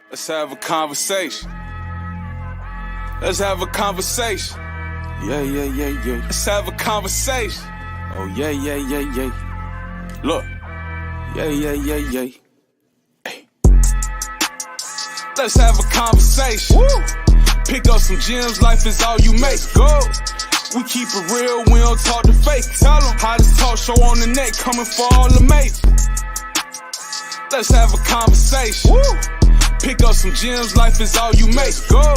Let's have a conversation. Let's have a conversation. Yeah. Let's have a conversation. Oh, yeah. Look. Yeah. Hey. Let's have a conversation. Woo. Pick up some gems, life is all you make. Go. We keep it real, we don't talk to fake. Tell them hottest talk show on the net, coming for all the mates. Let's have a conversation. Woo. Pick up some gems, life is all you make. Go.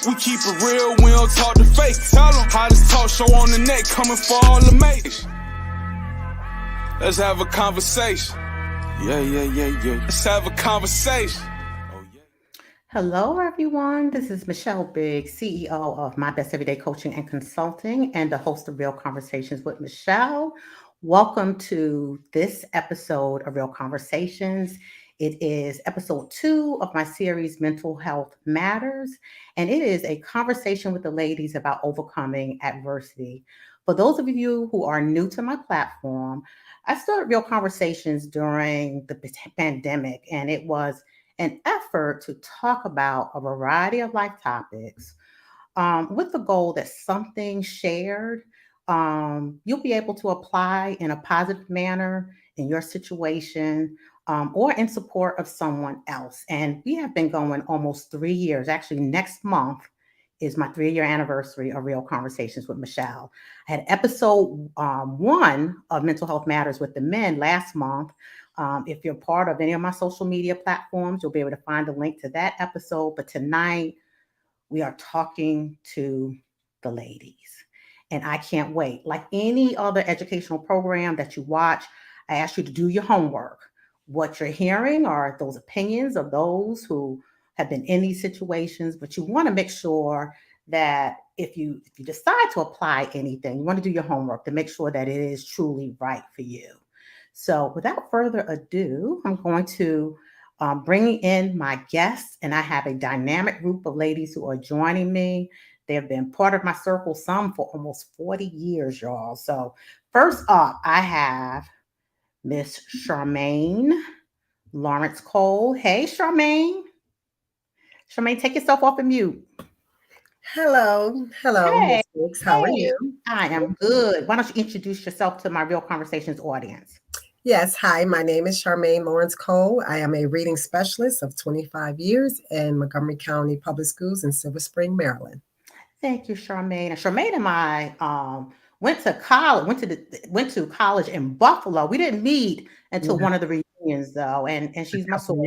We keep it real, we don't talk to fake. Tell them hottest talk show on the net, coming for all the mates. Let's have a conversation. Yeah. Let's have a conversation. Hello, everyone. This is Michelle Biggs, CEO of My Best Everyday Coaching and Consulting, and the host of Real Conversations with Michelle. Welcome to this episode of Real Conversations. It is episode 2 of my series, Mental Health Matters, and it is a conversation with the ladies about overcoming adversity. For those of you who are new to my platform, I started Real Conversations during the pandemic, and it was an effort to talk about a variety of life topics with the goal that something shared you'll be able to apply in a positive manner in your situation or in support of someone else. And we have been going almost 3 years. Actually, next month is my 3-year anniversary of Real Conversations with Michelle. I had episode 1 of Mental Health Matters with the men last month. If you're part of any of my social media platforms, you'll be able to find the link to that episode. But tonight, we are talking to the ladies. And I can't wait. Like any other educational program that you watch, I ask you to do your homework. What you're hearing are those opinions of those who have been in these situations, but you want to make sure that if you decide to apply anything, you want to do your homework to make sure that it is truly right for you. So without further ado, I'm going to bring in my guests, and I have a dynamic group of ladies who are joining me. They have been part of my circle, some for almost 40 years, y'all. So first up, I have Miss Charmaine Lawrence Cole. Hey, Charmaine. Charmaine, take yourself off of mute. Hello, Hey, Miss Brooks. How are you? I am good. Why don't you introduce yourself to my Real Conversations audience? Yes, hi, my name is Charmaine Lawrence Cole. I am a reading specialist of 25 years in Montgomery County Public Schools in Silver Spring, Maryland. Thank you, Charmaine. And Charmaine and I went to college, went to college in Buffalo. We didn't meet until one of the reunions, though, and she's my soul.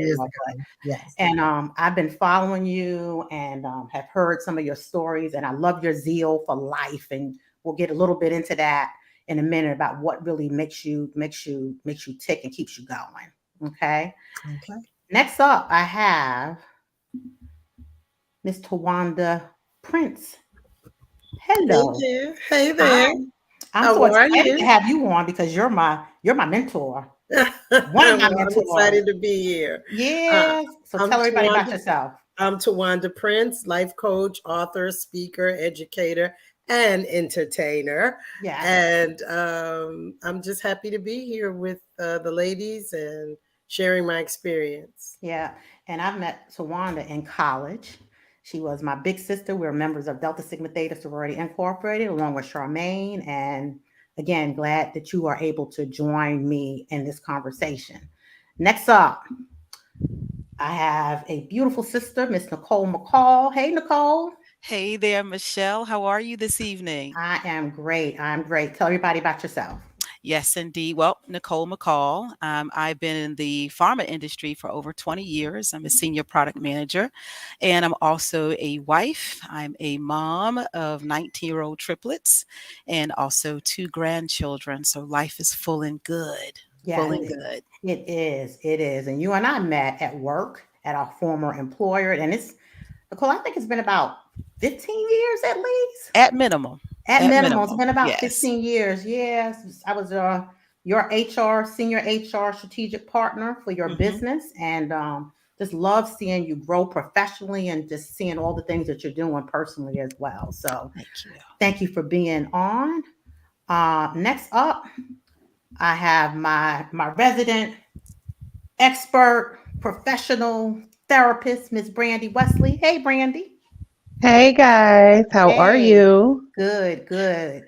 Yes. And I've been following you and have heard some of your stories, and I love your zeal for life. And we'll get a little bit into that in a minute about what really makes you tick and keeps you going. Okay. Next up, I have Miss Tawanda Prince. Hello. Thank you. Hey there. I'm so excited to have you on because you're my mentor. One of my mentors. I'm excited to be here. Yeah. So tell everybody about yourself. I'm Tawanda Prince, life coach, author, speaker, educator, and entertainer. Yeah. And I'm just happy to be here with the ladies and sharing my experience. Yeah. And I've met Tawanda in college. She was my big sister. We were members of Delta Sigma Theta Sorority Incorporated, along with Charmaine. And again, glad that you are able to join me in this conversation. Next up, I have a beautiful sister, Miss Nicole McCall. Hey, Nicole. Hey there, Michelle. How are you this evening? I am great. Tell everybody about yourself. Yes, indeed. Well, Nicole McCall. I've been in the pharma industry for over 20 years. I'm a senior product manager, and I'm also a wife. I'm a mom of 19-year-old triplets and also 2 grandchildren. So life is full and good. Yeah, full and good. It is. And you and I met at work at our former employer. And it's, Nicole, I think it's been about 15 years at least. At minimum. At minimum. It's been about 15 years. Yes. I was your senior HR strategic partner for your business. And just love seeing you grow professionally and just seeing all the things that you're doing personally as well. So thank you for being on. Next up, I have my resident expert, professional therapist, Miss Brandy Wesley. Hey, Brandy. Hey guys, how are Hey, you? good, good.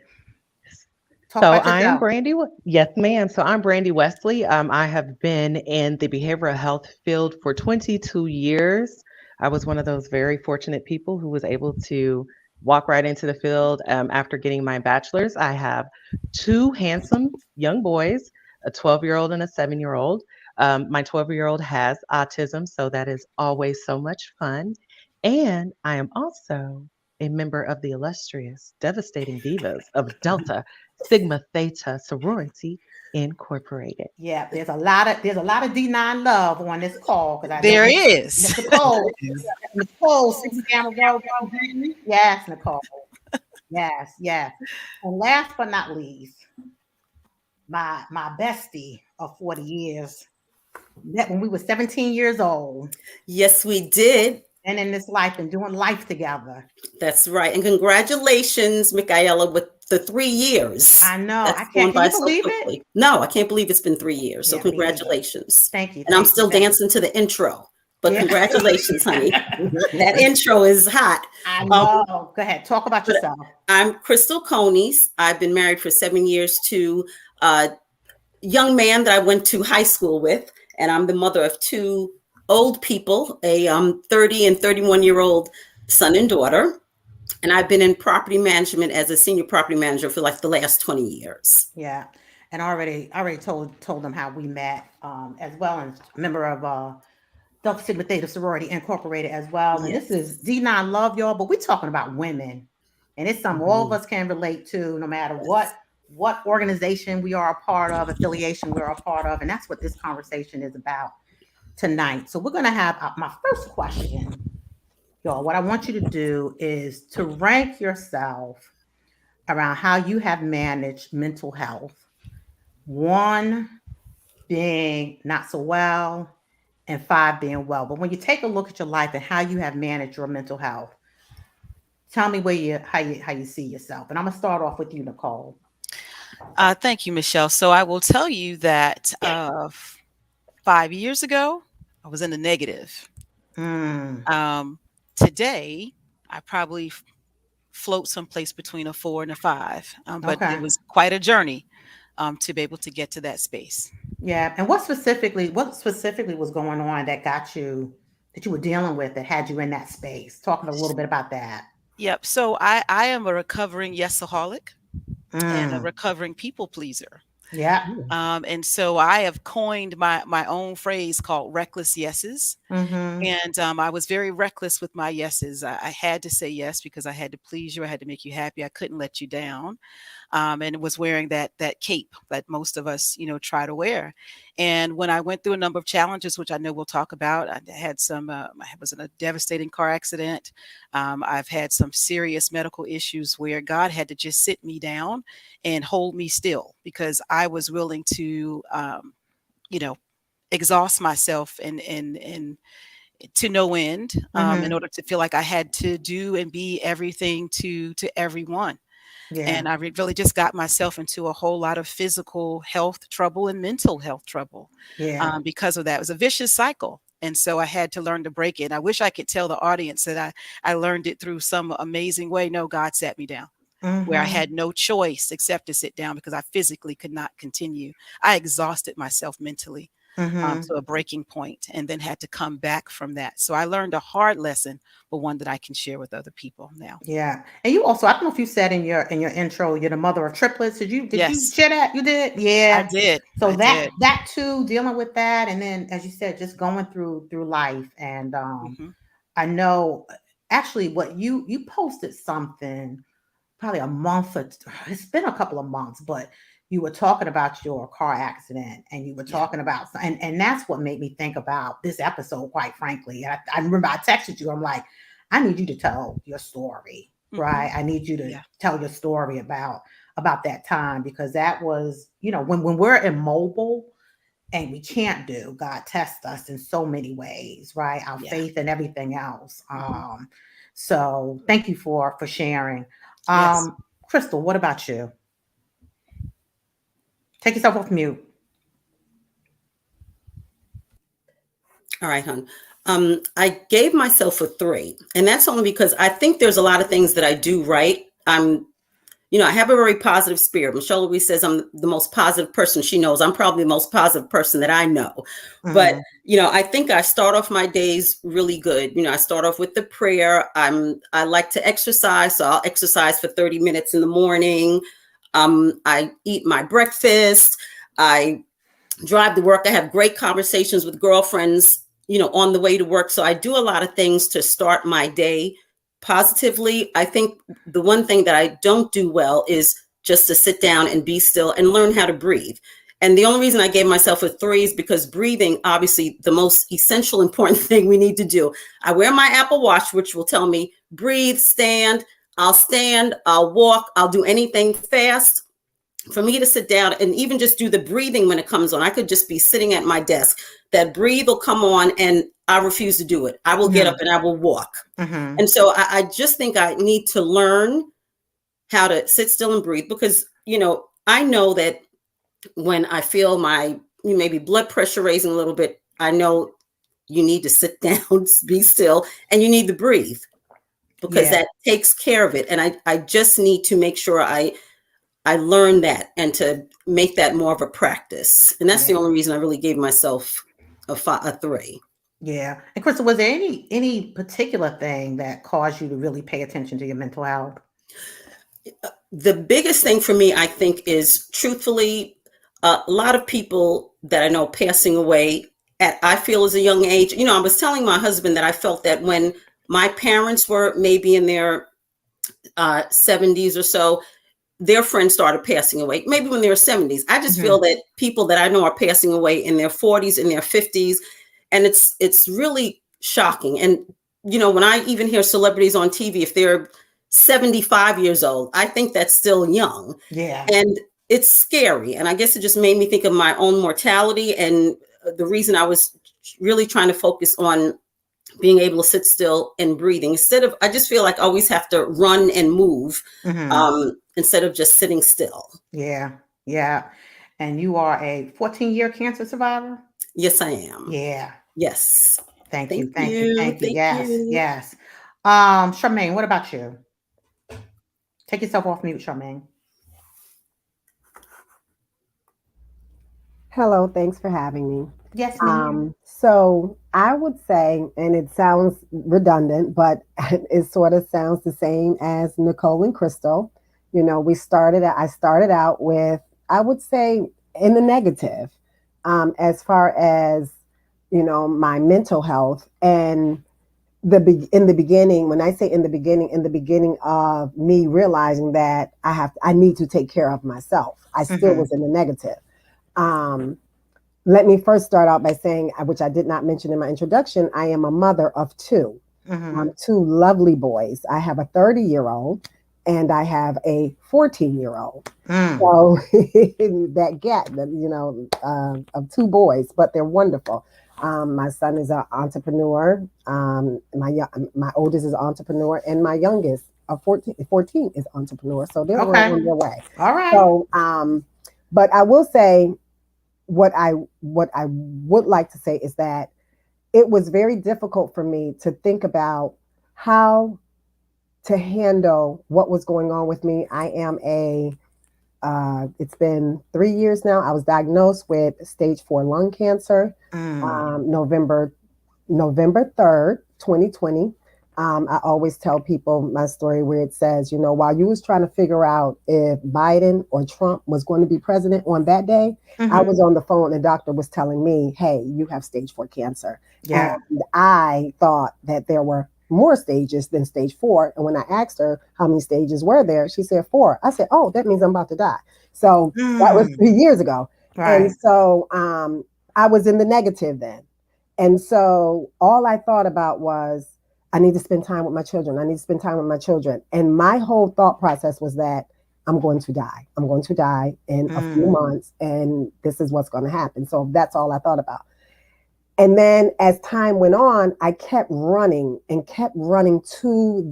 Talk So about I'm yourself. Brandy. Yes, ma'am. So I'm Brandy Wesley. I have been in the behavioral health field for 22 years. I was one of those very fortunate people who was able to walk right into the field after getting my bachelor's. I have two handsome young boys, a 12-year-old and a 7-year-old. My 12-year-old has autism, so that is always so much fun. And I am also a member of the illustrious, devastating divas of Delta Sigma Theta Sorority Incorporated. Yeah, there's a lot of D9 love on this call because I know There Miss is. Miss Nicole, Miss Nicole, Sigma Gamma Rho. Yes, Nicole. Yes, yes. And last but not least, my bestie of 40 years. Met when we were 17 years old Yes, we did. and in this life and doing life together. That's right. And congratulations, Michaela, with the 3 years. I know. That's I can't. gone Can by you so believe it? quickly. No, I can't believe it's been 3 years. So Yeah, me neither. congratulations. Thank you. And I'm Thank you. still Thank you. dancing to the intro. But Yeah. congratulations, honey. That intro is hot. I Um, know. Go ahead. Talk about but yourself. I'm Crystal Conies. I've been married for 7 years to a young man that I went to high school with. And I'm the mother of two old people, a 30 and 31-year-old son and daughter. And I've been in property management as a senior property manager for like the last 20 years. Yeah. And I already told them how we met, as well as a member of Delta Sigma Theta Sorority Incorporated as well. And this is Yes. D9 Love, y'all, but we're talking about women. And it's something all of us can relate to, no matter Yes. what organization we are a part of, affiliation we're a part of. And that's what this conversation is about tonight. So we're going to have my first question, y'all. What I want you to do is to rank yourself around how you have managed mental health. One being not so well, and five being well. But when you take a look at your life and how you have managed your mental health, tell me how you see yourself. And I'm gonna start off with you, Nicole. Thank you, Michelle. So I will tell you that 5 years ago, I was in the negative. Mm, Today, I probably float someplace between a 4 and a 5. But okay. it was quite a journey to be able to get to that space. Yeah. And what specifically was going on that you were dealing with that had you in that space? Talking a little bit about that. Yep. So I am a recovering yesaholic and a Mm, recovering people pleaser. yeah. And so I have coined my own phrase called reckless yeses. Mm-hmm. And I was very reckless with my yeses. I had to say yes because I had to please you. I had to make you happy. I couldn't let you down. And was wearing that cape that most of us, try to wear. And when I went through a number of challenges, which I know we'll talk about, I had some. I was in a devastating car accident. I've had some serious medical issues where God had to just sit me down and hold me still because I was willing to, you know, exhaust myself and to no end in Mm-hmm. order to feel like I had to do and be everything to everyone. Yeah. And I really just got myself into a whole lot of physical health trouble and mental health trouble Yeah. because of that. It was a vicious cycle. And so I had to learn to break it. And I wish I could tell the audience that I learned it through some amazing way. No, God sat me down where I Mm-hmm. had no choice except to sit down because I physically could not continue. I exhausted myself mentally Mm-hmm. to a breaking point and then had to come back from that. So I learned a hard lesson, but one that I can share with other people now. Yeah. And you also, I don't know if you said in your intro, you're the mother of triplets. Did you Yes, share that? You did? I Yeah. did. So I did. that too, dealing with that, and then as you said, just going through life. And Mhm. I know actually what you posted something probably a month or it's been a couple of months, but you were talking about your car accident and you were Yeah. talking about and that's what made me think about this episode, quite frankly. I remember I texted you, I'm like, I need you to tell your story, Mhm. right? I need you to Yeah. tell your story about that time because that was, when we're immobile and we can't do, God tests us in so many ways, right? Our Yeah. faith and everything else. Mhm. So thank you for sharing. Yes. Crystal, what about you? Take yourself off mute. All right, hon. I gave myself a 3, and that's only because I think there's a lot of things that I do right. I have a very positive spirit. Michelle Louise says I'm the most positive person she knows. I'm probably the most positive person that I know. But, I think I start off my days really good. I start off with the prayer. I like to exercise. So I'll exercise for 30 minutes in the morning. I eat my breakfast. I drive to work. I have great conversations with girlfriends, on the way to work. So I do a lot of things to start my day positively. I think the one thing that I don't do well is just to sit down and be still and learn how to breathe. And the only reason I gave myself a 3 is because breathing, obviously the most essential, important thing we need to do. I wear my Apple Watch, which will tell me breathe, stand, I'll walk, I'll do anything fast. For me to sit down and even just do the breathing when it comes on, I could just be sitting at my desk. That breathe will come on and I refuse to do it. I will get up and I will walk. And so I just think I need to learn how to sit still and breathe because, I know that when I feel my maybe blood pressure raising a little bit, I know you need to sit down, be still, and you need to breathe because that takes care of it. And I just need to make sure I learned that and to make that more of a practice. And that's the only reason I really gave myself a 3. Yeah. And Crystal, was there any particular thing that caused you to really pay attention to your mental health? The biggest thing for me, I think, is truthfully, a lot of people that I know passing away at, I feel, as a young age. I was telling my husband that I felt that when my parents were maybe in their 70s or so, their friends started passing away, maybe when they were 70s. I just feel that people that I know are passing away in their 40s, in their 50s. And it's really shocking. And, when I even hear celebrities on TV, if they're 75 years old, I think that's still young. Yeah. And it's scary. And I guess it just made me think of my own mortality. And the reason I was really trying to focus on being able to sit still and breathing instead of, I just feel like I always have to run and move instead of just sitting still. Yeah. Yeah. And you are a 14-year cancer survivor? Yes, I am. Yeah. Yes. Thank you. Yes. You. Yes. Charmaine, what about you? Take yourself off mute, Charmaine. Hello, thanks for having me. Yes, ma'am. So I would say, and it sounds redundant, but it sort of sounds the same as Nicole and Crystal. I started out with, I would say, in the negative, as far as, my mental health. And in the beginning, when I say in the beginning of me realizing that I need to take care of myself, I still was in the negative. Let me first start out by saying, which I did not mention in my introduction, I am a mother of 2, 2 lovely boys. I have a 30-year-old and I have a 14-year-old. So that gap, of 2 boys, but they're wonderful. My son is an entrepreneur. My oldest is an entrepreneur, and my youngest, 14 is entrepreneur. So they're on their way. All right. So, but I will say, what I would like to say is that it was very difficult for me to think about how to handle what was going on with me. I am it's been 3 years now. I was diagnosed with stage 4 lung cancer, November 3rd, 2020. I always tell people my story where it says, while you was trying to figure out if Biden or Trump was going to be president on that day, I was on the phone and the doctor was telling me, hey, you have stage 4 cancer. Yeah. And I thought that there were more stages than stage 4. And when I asked her how many stages were there, she said 4. I said, oh, that means I'm about to die. So that was 3 years ago. Right. And so I was in the negative then. And so all I thought about was, I need to spend time with my children. I need to spend time with my children. And my whole thought process was that I'm going to die. I'm going to die in a few months, and this is what's going to happen. So that's all I thought about. And then as time went on, I kept running to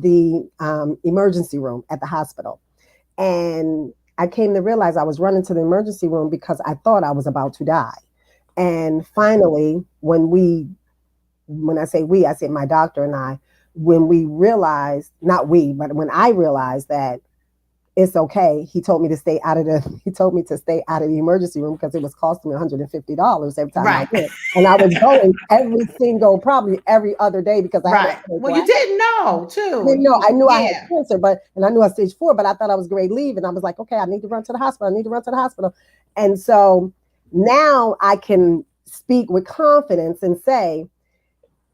the emergency room at the hospital. And I came to realize I was running to the emergency room because I thought I was about to die. And finally, when we when I say we, I say my doctor and I, when we realized, not we, but when I realized that it's okay. He told me to stay out of the emergency room because it was costing me $150 every time I Right. went. And I was going probably every other day because I had Right. a Well, you didn't know I too. didn't know. I knew I had Yeah. cancer, and I knew I had stage 4, but I thought I was grade leave. And I was like, okay, I need to run to the hospital. I need to run to the hospital. And so now I can speak with confidence and say,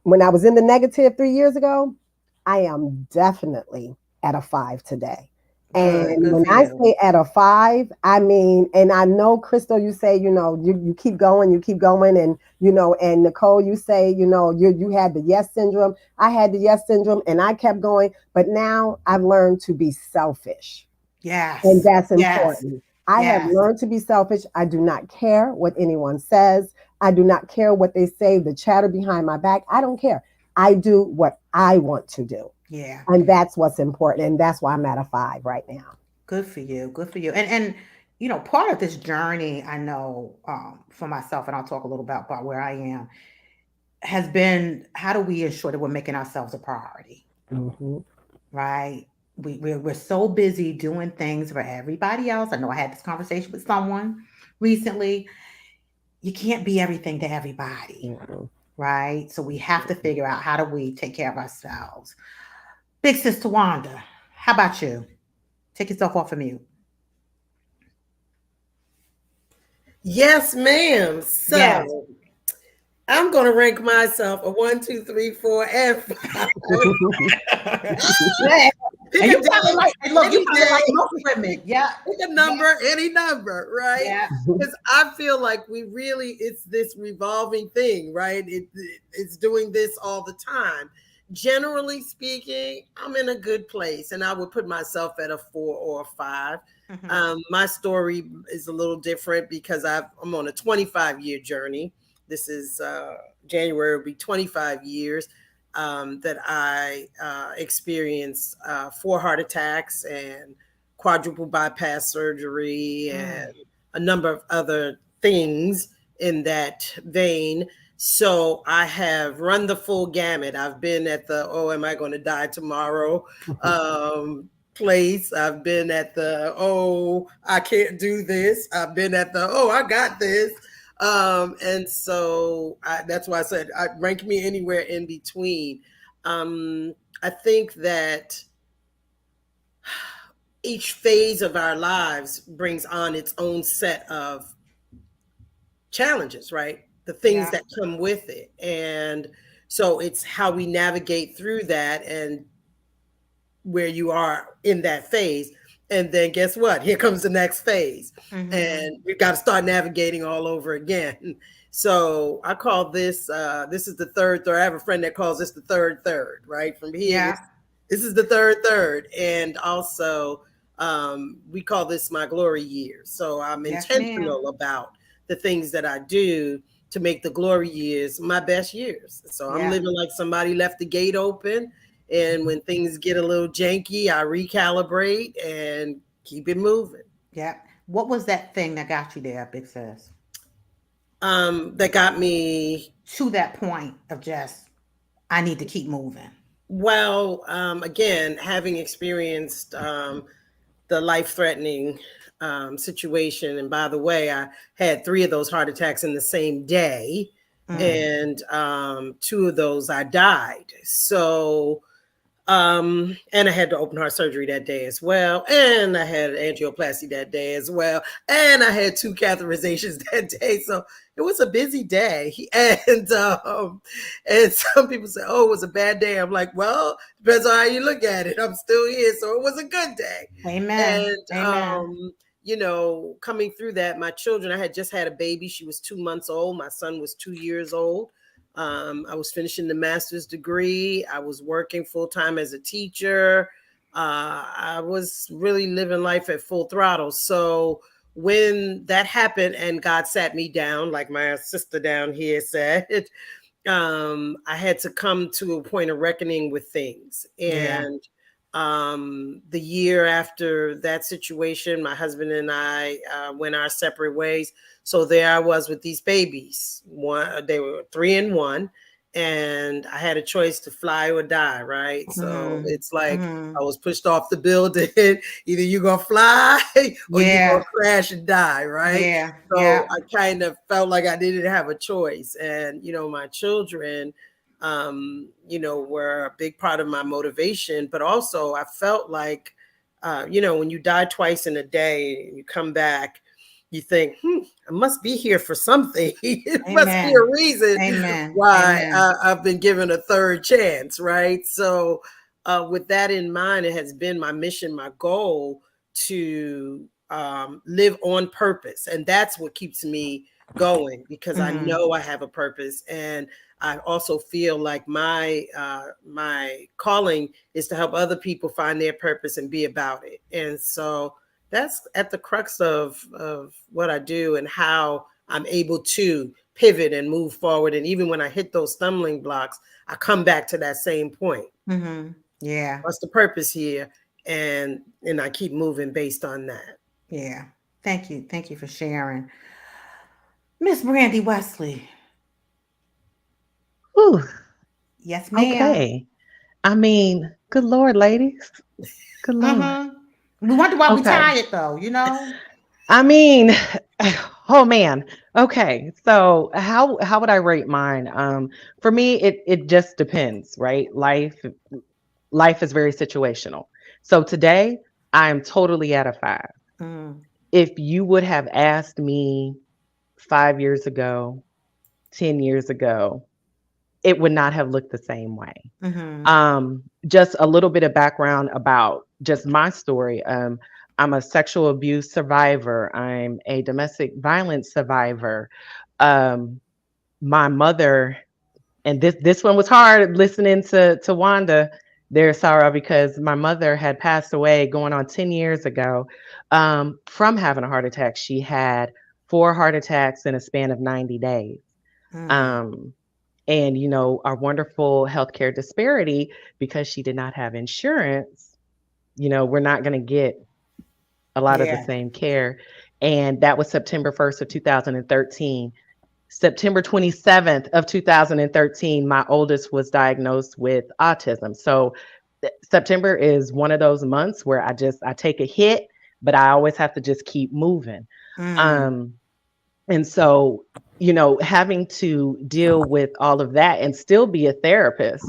when I was in the negative 3 years ago, I am definitely at a 5 today. Good. And Good when for I you. say at a 5, I mean, and I know, Crystal, you say, you keep going, and and Nicole, you say, you had the yes syndrome. I had the yes syndrome, and I kept going, but now I've learned to be selfish, and Yes. that's Yes. important. I have Yes. learned to be selfish. I do not care what anyone says. I do not care what they say, the chatter behind my back. I don't care. I do what I want to do. Yeah. And that's what's important. And that's why I'm at a 5 right now. Good for you. Good for you. And part of this journey, I know for myself, and I'll talk a little about where I am, has been how do we ensure that we're making ourselves a priority, Mm-hmm. right? We're so busy doing things for everybody else. I know I had this conversation with someone recently. You can't be everything to everybody, Mm-hmm. right? So we have to figure out how do we take care of ourselves. Big Sister Wanda, how about you? Take yourself off of mute. Yes, ma'am. Yes. So I'm going to rank myself a 1, 2, 3, 4, and 5. Yeah. Pick And a you probably day, like, and look, you any probably like day, most women. Yeah. pick a Yeah. number, any number, right? Yeah. Because I feel like it's this revolving thing, right? It's doing this all the time. Generally speaking, I'm in a good place, and I would put myself at a 4 or a 5. My story is a little different because I'm on a 25-year journey. This is January will be 25 years that I experienced 4 heart attacks and quadruple bypass surgery and a number of other things in that vein. So I have run the full gamut. I've been at the, oh, am I going to die tomorrow? Place. I've been at the, oh, I can't do this. I've been at the, oh, I got this. And so that's why I said I rank me anywhere in between. I think that each phase of our lives brings on its own set of challenges, right? The things Yeah. that come with it. And so it's how we navigate through that and where you are in that phase. And then guess what? Here comes the next phase. And we've got to start navigating all over again. So I call this is the third. I have a friend that calls this the third, right? From here, Yeah. this is the third. And also we call this my glory years. So I'm Yes, ma'am. intentional about the things that I do to make the glory years my best years. So I'm Yeah. living like somebody left the gate open. And when things get a little janky, I recalibrate and keep it moving. Yeah. What was that thing that got you there, Big Sis? That got me To that point of just, I need to keep moving. well. Again, having experienced the life-threatening situation, and by the way, I had 3 of those heart attacks in the same day, and 2 of those I died. So and I had the open heart surgery that day as well. And I had angioplasty that day as well. And I had 2 catheterizations that day. So it was a busy day. And some people say, oh, it was a bad day. I'm like, well, depends on how you look at it. I'm still here. So it was a good day. Amen. And Amen. coming through that, my children, I had just had a baby. She was 2 months old. My son was 2 years old. I was finishing the master's degree. I was working full time as a teacher. I was really living life at full throttle. So when that happened and God sat me down, like my sister down here said, I had to come to a point of reckoning with things. Yeah. And the year after that situation, my husband and I went our separate ways. So there I was with these babies. They were 3 and 1, and I had a choice to fly or die, right? So it's like Mhm. I was pushed off the building. Either you're gonna fly or you're Yeah. gonna crash and die, right? Yeah. So Yeah. I kind of felt like I didn't have a choice. And my children, were a big part of my motivation, but also I felt like when you die twice in a day and you come back, you think, I must be here for something. It must be a Amen. reason Amen. why Amen. I've been given a third chance, right? So, with that in mind, it has been my mission, my goal to live on purpose. And that's what keeps me going, because I Mhm. know I have a purpose. And I also feel like my calling is to help other people find their purpose and be about it. And so that's at the crux of what I do and how I'm able to pivot and move forward. And even when I hit those stumbling blocks, I come back to that same point. Mhm. Yeah. What's the purpose here? And I keep moving based on that. Yeah. Thank you. Thank you for sharing. Miss Brandy Wesley. Whew, Yes, ma'am. okay. I mean, good Lord, ladies. Good Lord. Mhm. We wonder why we Okay. tired though, you know? I mean, oh man. Okay. So how would I rate mine? For me, it just depends, right? Life is very situational. So today I am totally at a 5. Mm. If you would have asked me 5 years ago, 10 years ago, it would not have looked the same way. Mhm. Just a little bit of background about just my story. I'm a sexual abuse survivor. I'm a domestic violence survivor. Um, my mother, and this one was hard listening to Wanda there, Sarah, because my mother had passed away going on 10 years ago from having a heart attack. She had 4 heart attacks in a span of 90 days. Mm. Um, and our wonderful healthcare disparity, because she did not have insurance, we're not going to get a lot of the Yeah. same care. And that was September 1st of 2013. September 27th of 2013, my oldest was diagnosed with autism. So September is one of those months where I take a hit, but I always have to just keep moving. Mm. um and so, having to deal with all of that and still be a therapist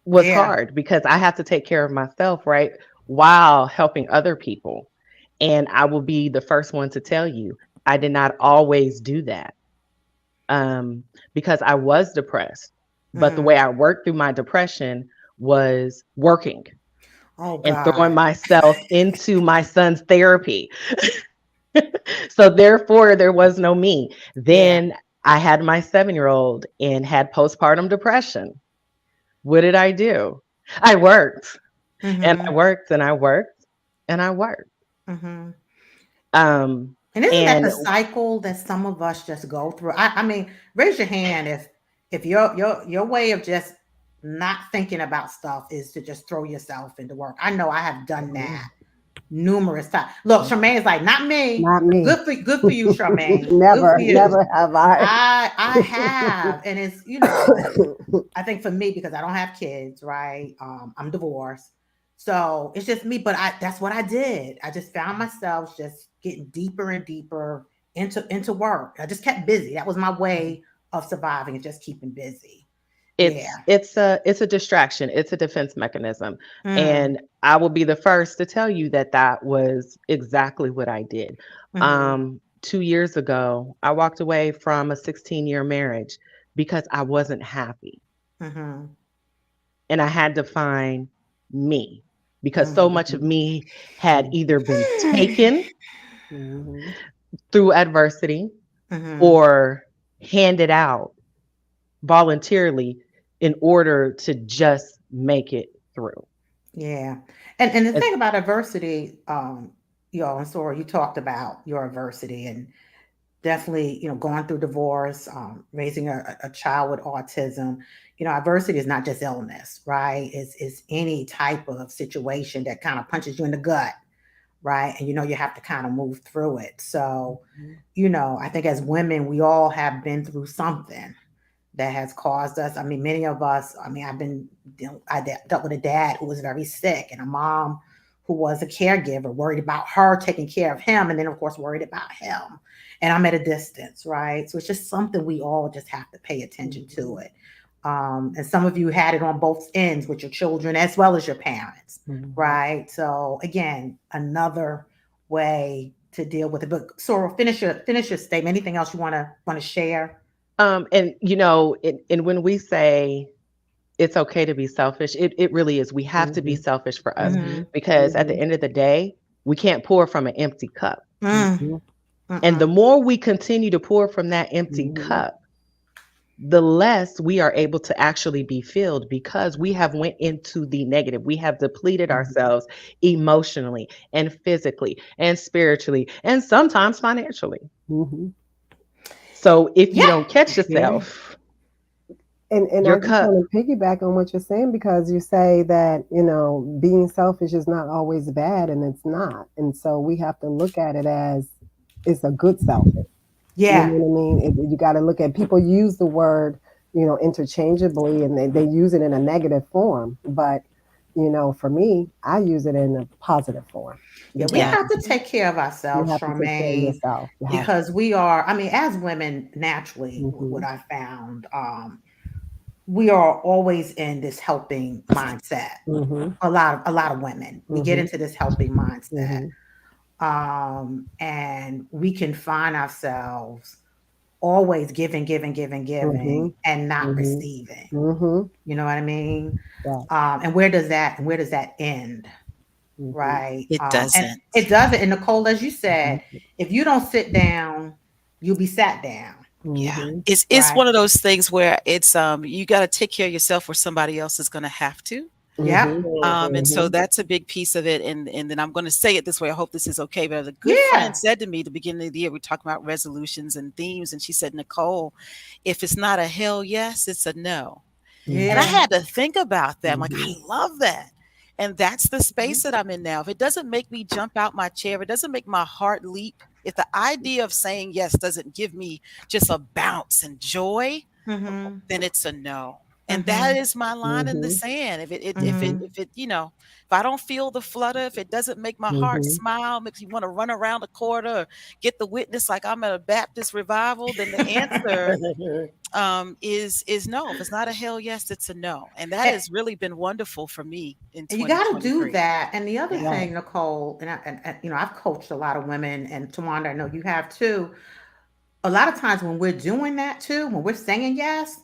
was Yeah. hard, because I have to take care of myself, right? While helping other people. And I will be the first one to tell you, I did not always do that, because I was depressed. But the way Mm. I worked through my depression was working Oh and throwing God. myself into my son's therapy. So therefore, there was no me. Yeah. Then I had my 7-year old and had postpartum depression. What did I do? I worked and I Mhm. worked and I worked and I worked. Mhm. Um, And isn't that and the cycle that some of us just go through? I mean, raise your hand if your way of just not thinking about stuff is to just throw yourself into work. I know I have done that numerous times. Look, Charmaine's like, not me. Not me. Good for you, Charmaine. Good for Never, you. never have I. I have, and it's I think for me, because I don't have kids, right? I'm divorced. So it's just me, but that's what I did. I just found myself just getting deeper and deeper into work. I just kept busy. That was my way of surviving and just keeping busy. Yeah. it's a distraction. It's a defense mechanism. Mm. And I will be the first to tell you that that was exactly what I did. Mm-hmm. 2 years ago, I walked away from a 16-year marriage because I wasn't happy. Mm-hmm. And I had to find me, because so much of Mm-hmm. me had either been taken Mhm. through adversity Mm-hmm. or handed out voluntarily in order to just make it through. Yeah. And the And thing about adversity, and Sora, you talked about your adversity and definitely, going through divorce, raising a child with autism. Adversity is not just illness, right? It's any type of situation that kind of punches you in the gut, right? And you have to kind of move through it. So, I think as women, we all have been through something. that has caused us. I mean, many of us, I mean, I dealt with a dad who was very sick and a mom who was a caregiver, worried about her taking care of him. And then, of course, worried about him. And I'm at a distance, right? So it's just something we all just have to pay attention to it. And some of you had it on both ends with your children as well as your parents, right? So again, another way to deal with it. But Sorrel, finish your statement. Anything else you want to share? And and when we say it's okay to be selfish, it really is. We have to be selfish for us because at the end of the day, we can't pour from an empty cup. And the more we continue to pour from that empty cup, the less we are able to actually be filled because we have went into the negative. We have depleted ourselves emotionally and physically and spiritually and sometimes financially. So if you don't catch yourself, and I just want to piggyback on what you're saying, because you say that, being selfish is not always bad, and it's not. And so we have to look at it as it's a good selfish. Yeah. You know what I mean? You got to look at, people use the word, interchangeably, and they use it in a negative form. But, for me, I use it in a positive form. Yeah, we have to take care of ourselves, Charmaine, because we are, I mean, as women, naturally, what I found, we are always in this helping mindset. A lot of women, we get into this helping mindset. And we can find ourselves always giving and not receiving. You know what I mean? And where does that end? Right? It doesn't. And it doesn't. And Nicole, as you said, if you don't sit down, you'll be sat down. Yeah, it's one of those things where it's you got to take care of yourself, or somebody else is going to have to. Yeah. And so that's a big piece of it. And then I'm going to say it this way. I hope this is okay. But a good friend said to me at the beginning of the year, we talked about resolutions and themes. And she said, Nicole, if it's not a hell yes, it's a no. And I had to think about that. I'm like, I love that. And that's the space that I'm in now. If it doesn't make me jump out my chair, if it doesn't make my heart leap, if the idea of saying yes doesn't give me just a bounce and joy, then it's a no. And that is my line in the sand. If I don't feel the flutter, if it doesn't make my heart smile, makes me want to run around the corner or get the witness like I'm at a Baptist revival, then the answer is no. If it's not a hell yes, it's a no. And that has really been wonderful for me in 2023. You got to do that. And the other thing, Nicole, and I've coached a lot of women, and Tawanda, I know you have too. A lot of times when we're doing that too, when we're saying yes,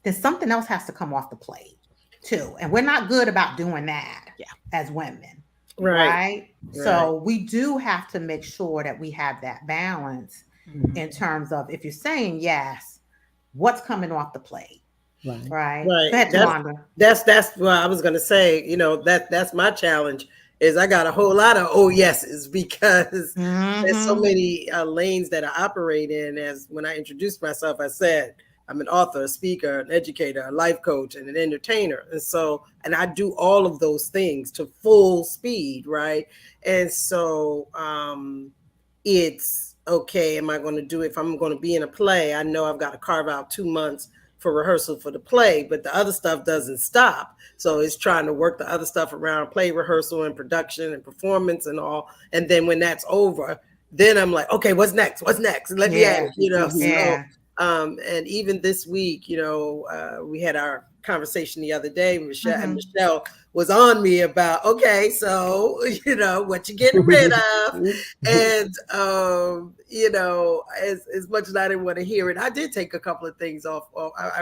then something else has to come off the plate too. And we're not good about doing that as women. Right? So we do have to make sure that we have that balance in terms of, if you're saying yes, what's coming off the plate. Right. Go ahead, that's what I was going to say. That's my challenge, is I got a whole lot of yeses, because there's so many lanes that I operate in. As when I introduced myself, I said, I'm an author, a speaker, an educator, a life coach, and an entertainer. And I do all of those things to full speed, right? And so it's okay, am I going to do it? If I'm going to be in a play, I know I've got to carve out 2 months for rehearsal for the play, but the other stuff doesn't stop. So it's trying to work the other stuff around play rehearsal and production and performance and all. And then when that's over, then I'm like, okay, what's next? Let me add, and even this week, we had our conversation the other day. Michelle was on me about, okay, so, what you getting rid of? And, as much as I didn't want to hear it, I did take a couple of things off. I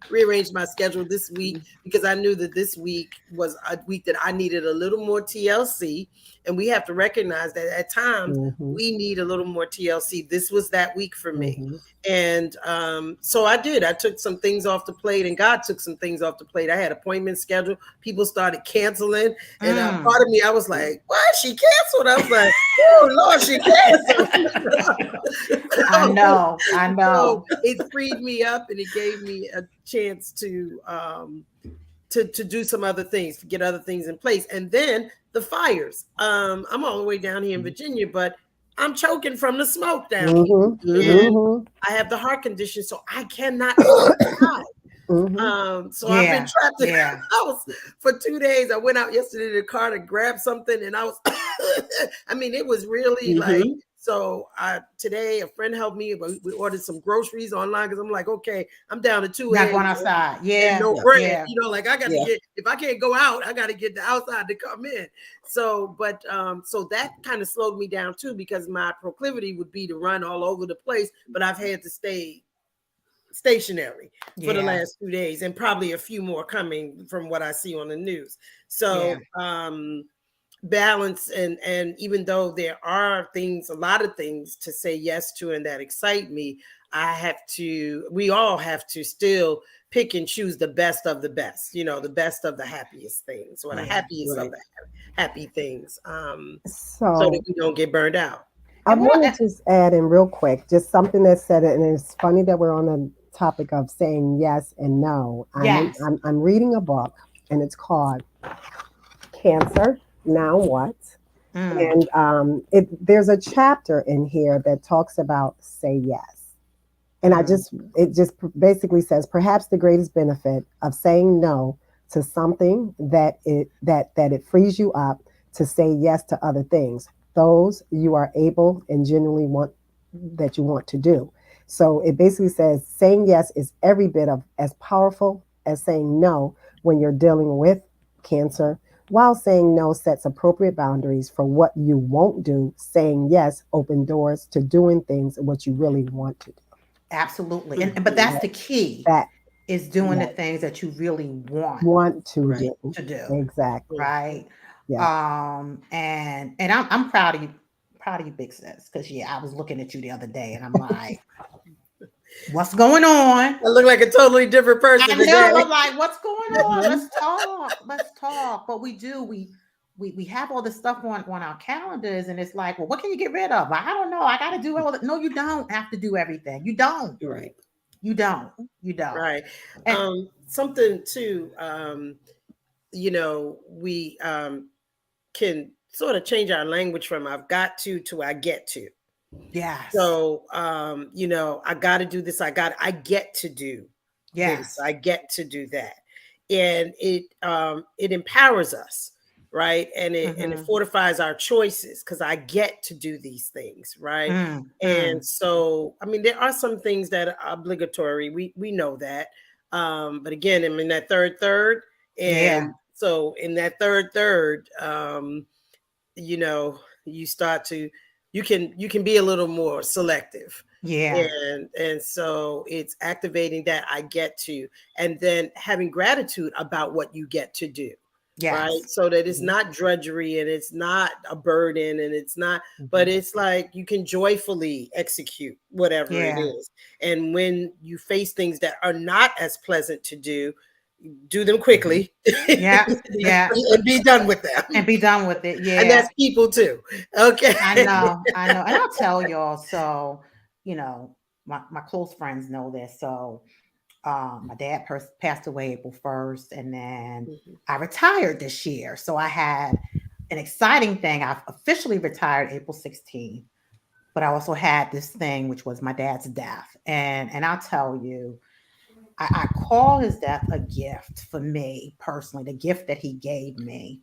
rearranged my schedule this week, because I knew that this week was a week that I needed a little more TLC. And we have to recognize that at times we need a little more TLC. This was that week for me. And so I did. I took some things off the plate, and God took some things off the plate. I had appointments scheduled. People started canceling. And part of me, I was like, what? She canceled? I was like, oh, Lord, she canceled. I know. So it freed me up, and it gave me a chance to do some other things, to get other things in place. And then the fires. I'm all the way down here in Virginia, but I'm choking from the smoke down here. Mm-hmm. And Mm-hmm. I have the heart condition, so I cannot go outside. Mm-hmm. So I've been trapped in the yeah. house for 2 days. I went out yesterday to the car to grab something, and I was, I mean, it was really like, so today a friend helped me. We ordered some groceries online because I'm like, okay, I'm down to 2 Not eggs going outside. Yeah. and no bread. Yeah. You know, like I got to get, if I can't go out, I got to get the outside to come in. So, but so that kind of slowed me down too, because my proclivity would be to run all over the place, but I've had to stay stationary for the last 2 days, and probably a few more coming from what I see on the news. So balance, and even though there are things, a lot of things to say yes to and that excite me, we all have to still pick and choose the best of the best, you know, the best of the happiest things, or the happiest of the happy things, so that we don't get burned out. I want to just add in real quick, just something that said it, and it's funny that we're on the topic of saying yes and no. I'm reading a book, and it's called Cancer, Now What? And there's a chapter in here that talks about say yes. And it just basically says, perhaps the greatest benefit of saying no to something that it frees you up to say yes to other things, those you are able and genuinely want to do. So it basically says saying yes is every bit of as powerful as saying no when you're dealing with cancer. While saying no sets appropriate boundaries for what you won't do, saying yes open doors to doing things what you really want to do. Absolutely. But that's the key. That is doing the things that you really want to do. Exactly. Right. Yeah. And I'm proud of you, big sis, because I was looking at you the other day and I'm like, what's going on? I look like a totally different person I today. know. I'm like, what's going on? Let's talk. But we have all this stuff on our calendars, and it's like, well, what can you get rid of? I don't know. I got to do all that. No, you don't have to do everything. You don't. Right. You don't. Right. And, something too, you know, we can sort of change our language from I've got to I get to. yes. So, you know, I got to do this. I get to do this. I get to do that. And it empowers us, right? And it fortifies our choices, because I get to do these things, right? And so, I mean, there are some things that are obligatory. We know that. But again, I'm in that third. And so in that third, you know, you start to, you can be a little more selective. And so it's activating that I get to, and then having gratitude about what you get to do. Right. So that it's not drudgery, and it's not a burden, and it's not, but it's like you can joyfully execute whatever it is. And when you face things that are not as pleasant to do them quickly. And be done with them. And be done with it. Yeah. And that's people too. Okay. I know. And I'll tell y'all, so, you know, my close friends know this. So my dad passed away April 1st, and then I retired this year. So I had an exciting thing. I've officially retired April 16th, but I also had this thing, which was my dad's death. And I'll tell you, I call his death a gift for me personally. The gift that he gave me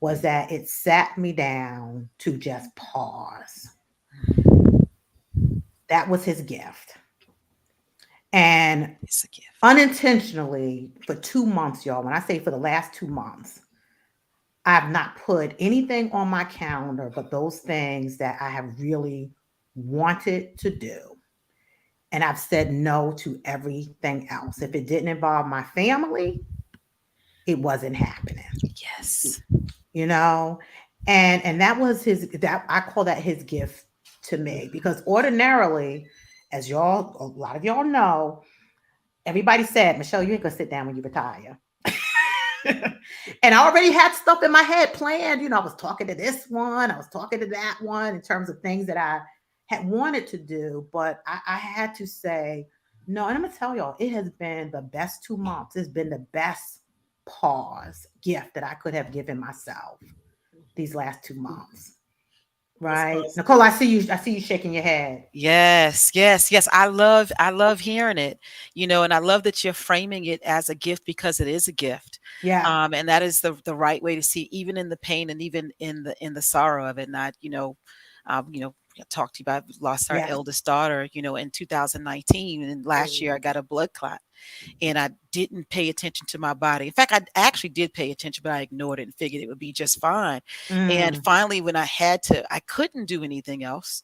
was that it sat me down to just pause. That was his gift. And It's a gift. Unintentionally, for 2 months, y'all, when I say for the last 2 months, I've not put anything on my calendar but those things that I have really wanted to do. And I've said no to everything else. If it didn't involve my family, it wasn't happening. Yes. You know, and that was I call that his gift to me, because ordinarily, as a lot of y'all know, everybody said, Michelle, you ain't gonna sit down when you retire. And I already had stuff in my head planned. You know, I was talking to this one, I was talking to that one in terms of things that I had wanted to do, but I had to say no. And I'm gonna tell y'all, it has been the best 2 months. It's been the best pause gift that I could have given myself these last 2 months. Right. Nicole, I see you shaking your head. Yes, yes, yes. I love hearing it, and I love that you're framing it as a gift because it is a gift. Yeah. And that is the right way to see, even in the pain and even in the sorrow of it. Not, I talked to you about lost our Yes. eldest daughter, in 2019, and last year I got a blood clot, and I didn't pay attention to my body. In fact, I actually did pay attention, but I ignored it and figured it would be just fine. And Mm. finally, when I couldn't do anything else.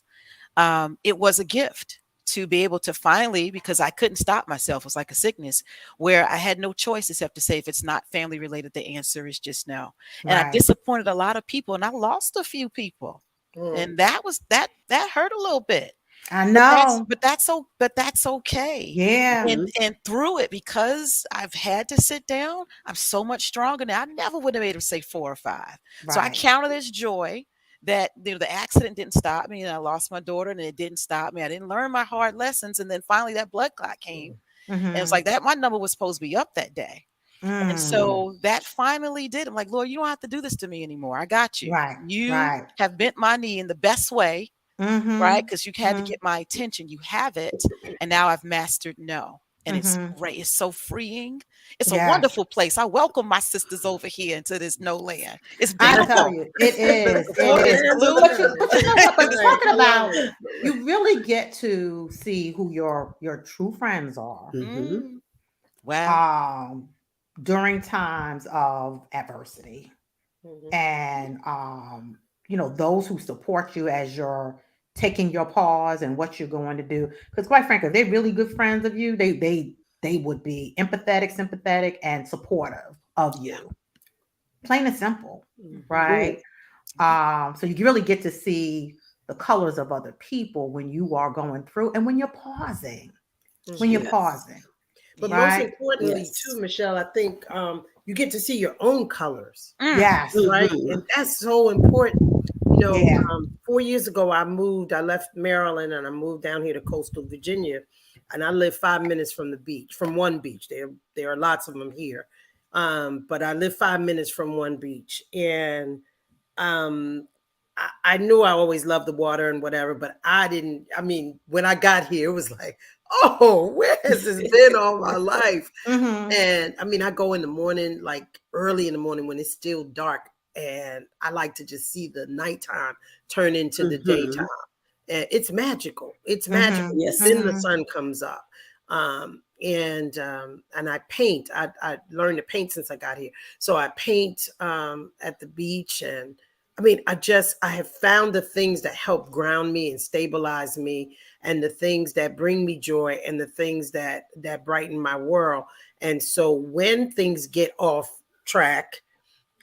It was a gift to be able to finally, because I couldn't stop myself. It was like a sickness where I had no choice except to say, if it's not family related, the answer is just no. And I Right. disappointed a lot of people, and I lost a few people. And that hurt a little bit. I But that's know. but that's so but that's okay. Yeah. And through it, because I've had to sit down, I'm so much stronger now. I never would have made him say 4 or 5. So I Right. counted as joy that the accident didn't stop me, and I lost my daughter, and it didn't stop me. I didn't learn my hard lessons, and then finally that blood clot came, and it's Mm-hmm. like that. My number was supposed to be up that day, and Mm. so that finally did. I'm like, Lord, you don't have to do this to me anymore. I got you. Right. You Right. have bent my knee in the best way, right? Mm-hmm. Because you had to Mm-hmm. get my attention. You have it. And now I've mastered no. And it's Mm-hmm. great. It's so freeing. It's a Yes. wonderful place. I welcome my sisters over here into this no land. It's I tell beautiful. you, it is. The It floor is is. Hands on blue. But you, that. but you know what? But Right. talking I love about, it. you really get to see who your true friends are. Mm-hmm. Mm. Wow. Um, during times of adversity, Mhm. and those who support you as you're taking your pause and what you're going to do. Because quite frankly, if they're really good friends of you, they would be empathetic, sympathetic, and supportive of Yeah. you. Plain and simple, Mhm. right? So you really get to see the colors of other people when you are going through and when you're pausing, when you're Mhm. Yes. pausing, But most right? importantly, too, Yes. Michelle, I think you get to see your own colors, Mm. Yes. right? Mm-hmm. And that's so important. Yeah. 4 years ago, I left Maryland and I moved down here to coastal Virginia. And I live 5 minutes from the beach, from one beach. There are lots of them here. But I live 5 minutes from one beach. And um, I knew I always loved the water and whatever, but I didn't. I mean, when I got here, it was like, oh, where has this been all my life? Mm-hmm. And I mean, I go in the morning, like early in the morning when it's still dark, and I like to just see the nighttime turn into the Mm-hmm. daytime. And it's magical. It's magical. Mm-hmm. Yes. Then the Mm-hmm. sun comes up. And I paint. I learned to paint since I got here. So I paint at the beach, and I mean, I have found the things that help ground me and stabilize me, and the things that bring me joy, and the things that brighten my world. And so when things get off track,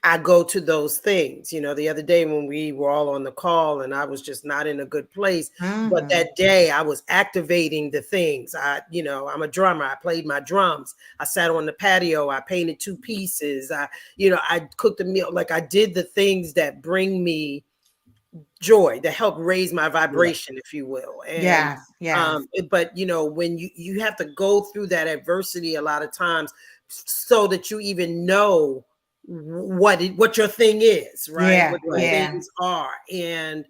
I go to those things. The other day when we were all on the call and I was just not in a good place, but Mm-hmm. that day I was activating the things. I'm a drummer. I played my drums. I sat on the patio. I painted 2 pieces. I cooked a meal. Like I did the things that bring me joy, that help raise my Yeah. vibration, if you will. And Yes. Yes. but when you have to go through that adversity a lot of times so that you even know what your thing is, right? Yeah. What your Right. Yeah. things are. And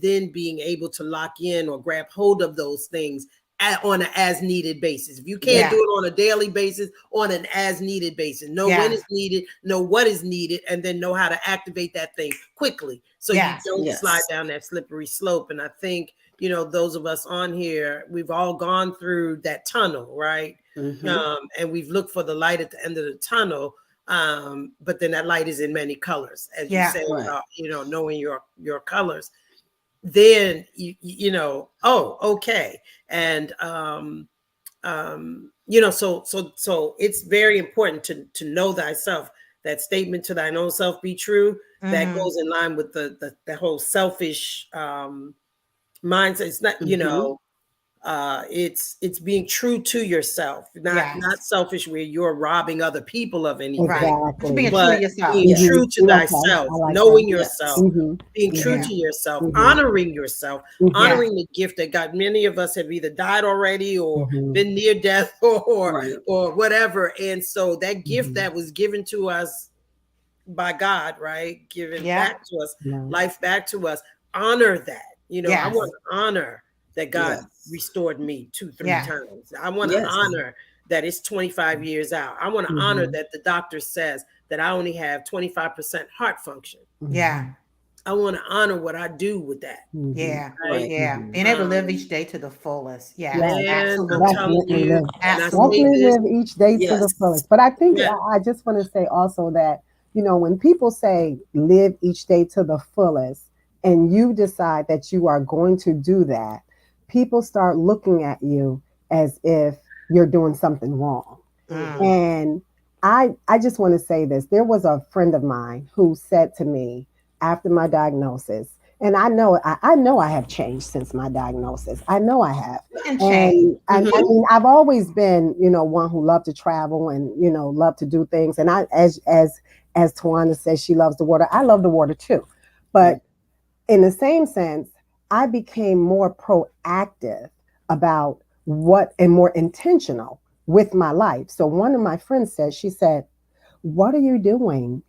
then being able to lock in or grab hold of those things on an as needed basis. If you can't Yeah. do it on a daily basis, on an as needed basis, know when Yes. it's needed, know what is needed, and then know how to activate that thing quickly so you Yes. don't slide Yes. down that slippery slope. And I think, those of us on here, we've all gone through that tunnel, right? Mm-hmm. And we've looked for the light at the end of the tunnel. But then that light is in many colors, as you Yeah. said Right. about, knowing your colors. Then oh, okay. And so it's very important to know thyself. That statement, to thine own self be true, that Mm-hmm. goes in line with the whole selfish mindset. It's not, Mm-hmm. it's being true to yourself, not Yes. selfish where you're robbing other people of anything, Right. Just being Exactly. true to but yourself. being Yes. true Mm-hmm. to Okay. I thyself, like that. knowing Yes. yourself, Mm-hmm. being true Yeah. to yourself, Mm-hmm. honoring yourself, Mm-hmm. Yes. honoring the gift that God. Many of us have either died already or Mm-hmm. been near death Right. or whatever. And so that gift Mm-hmm. that was given to us by God, right? Given Yeah. back to us, Yeah. life back to us. honor that. You know, I Yes. want to honor that God Yes. restored me 2-3 Yeah. times. I want to Yes. honor that it's 25 years out. I want to honor that the doctor says that I only have 25% heart function. Yeah. I want to honor what I do with that. Yeah. Right. Yeah. Being able to live each day to the fullest. Yes. Yes, Man, I'm Absolutely. telling definitely you, live. and I say Absolutely. Definitely this, live each day to the Yes. fullest. But I think yeah, I just want to say also that, you know, when people say live each day to the fullest and you decide that you are going to do that, people start looking at you as if you're doing something wrong. Mm. And I just want to say this. There was a friend of mine who said to me after my diagnosis, and I know I have changed since my diagnosis. I know I have. And change. And I mean, I've always been, you know, one who loved to travel and, you know, love to do things. And I, as Tawana says, she loves the water. I love the water too. But in the same sense, I became more proactive about what and more intentional with my life. So one of my friends said, she said, "What are you doing?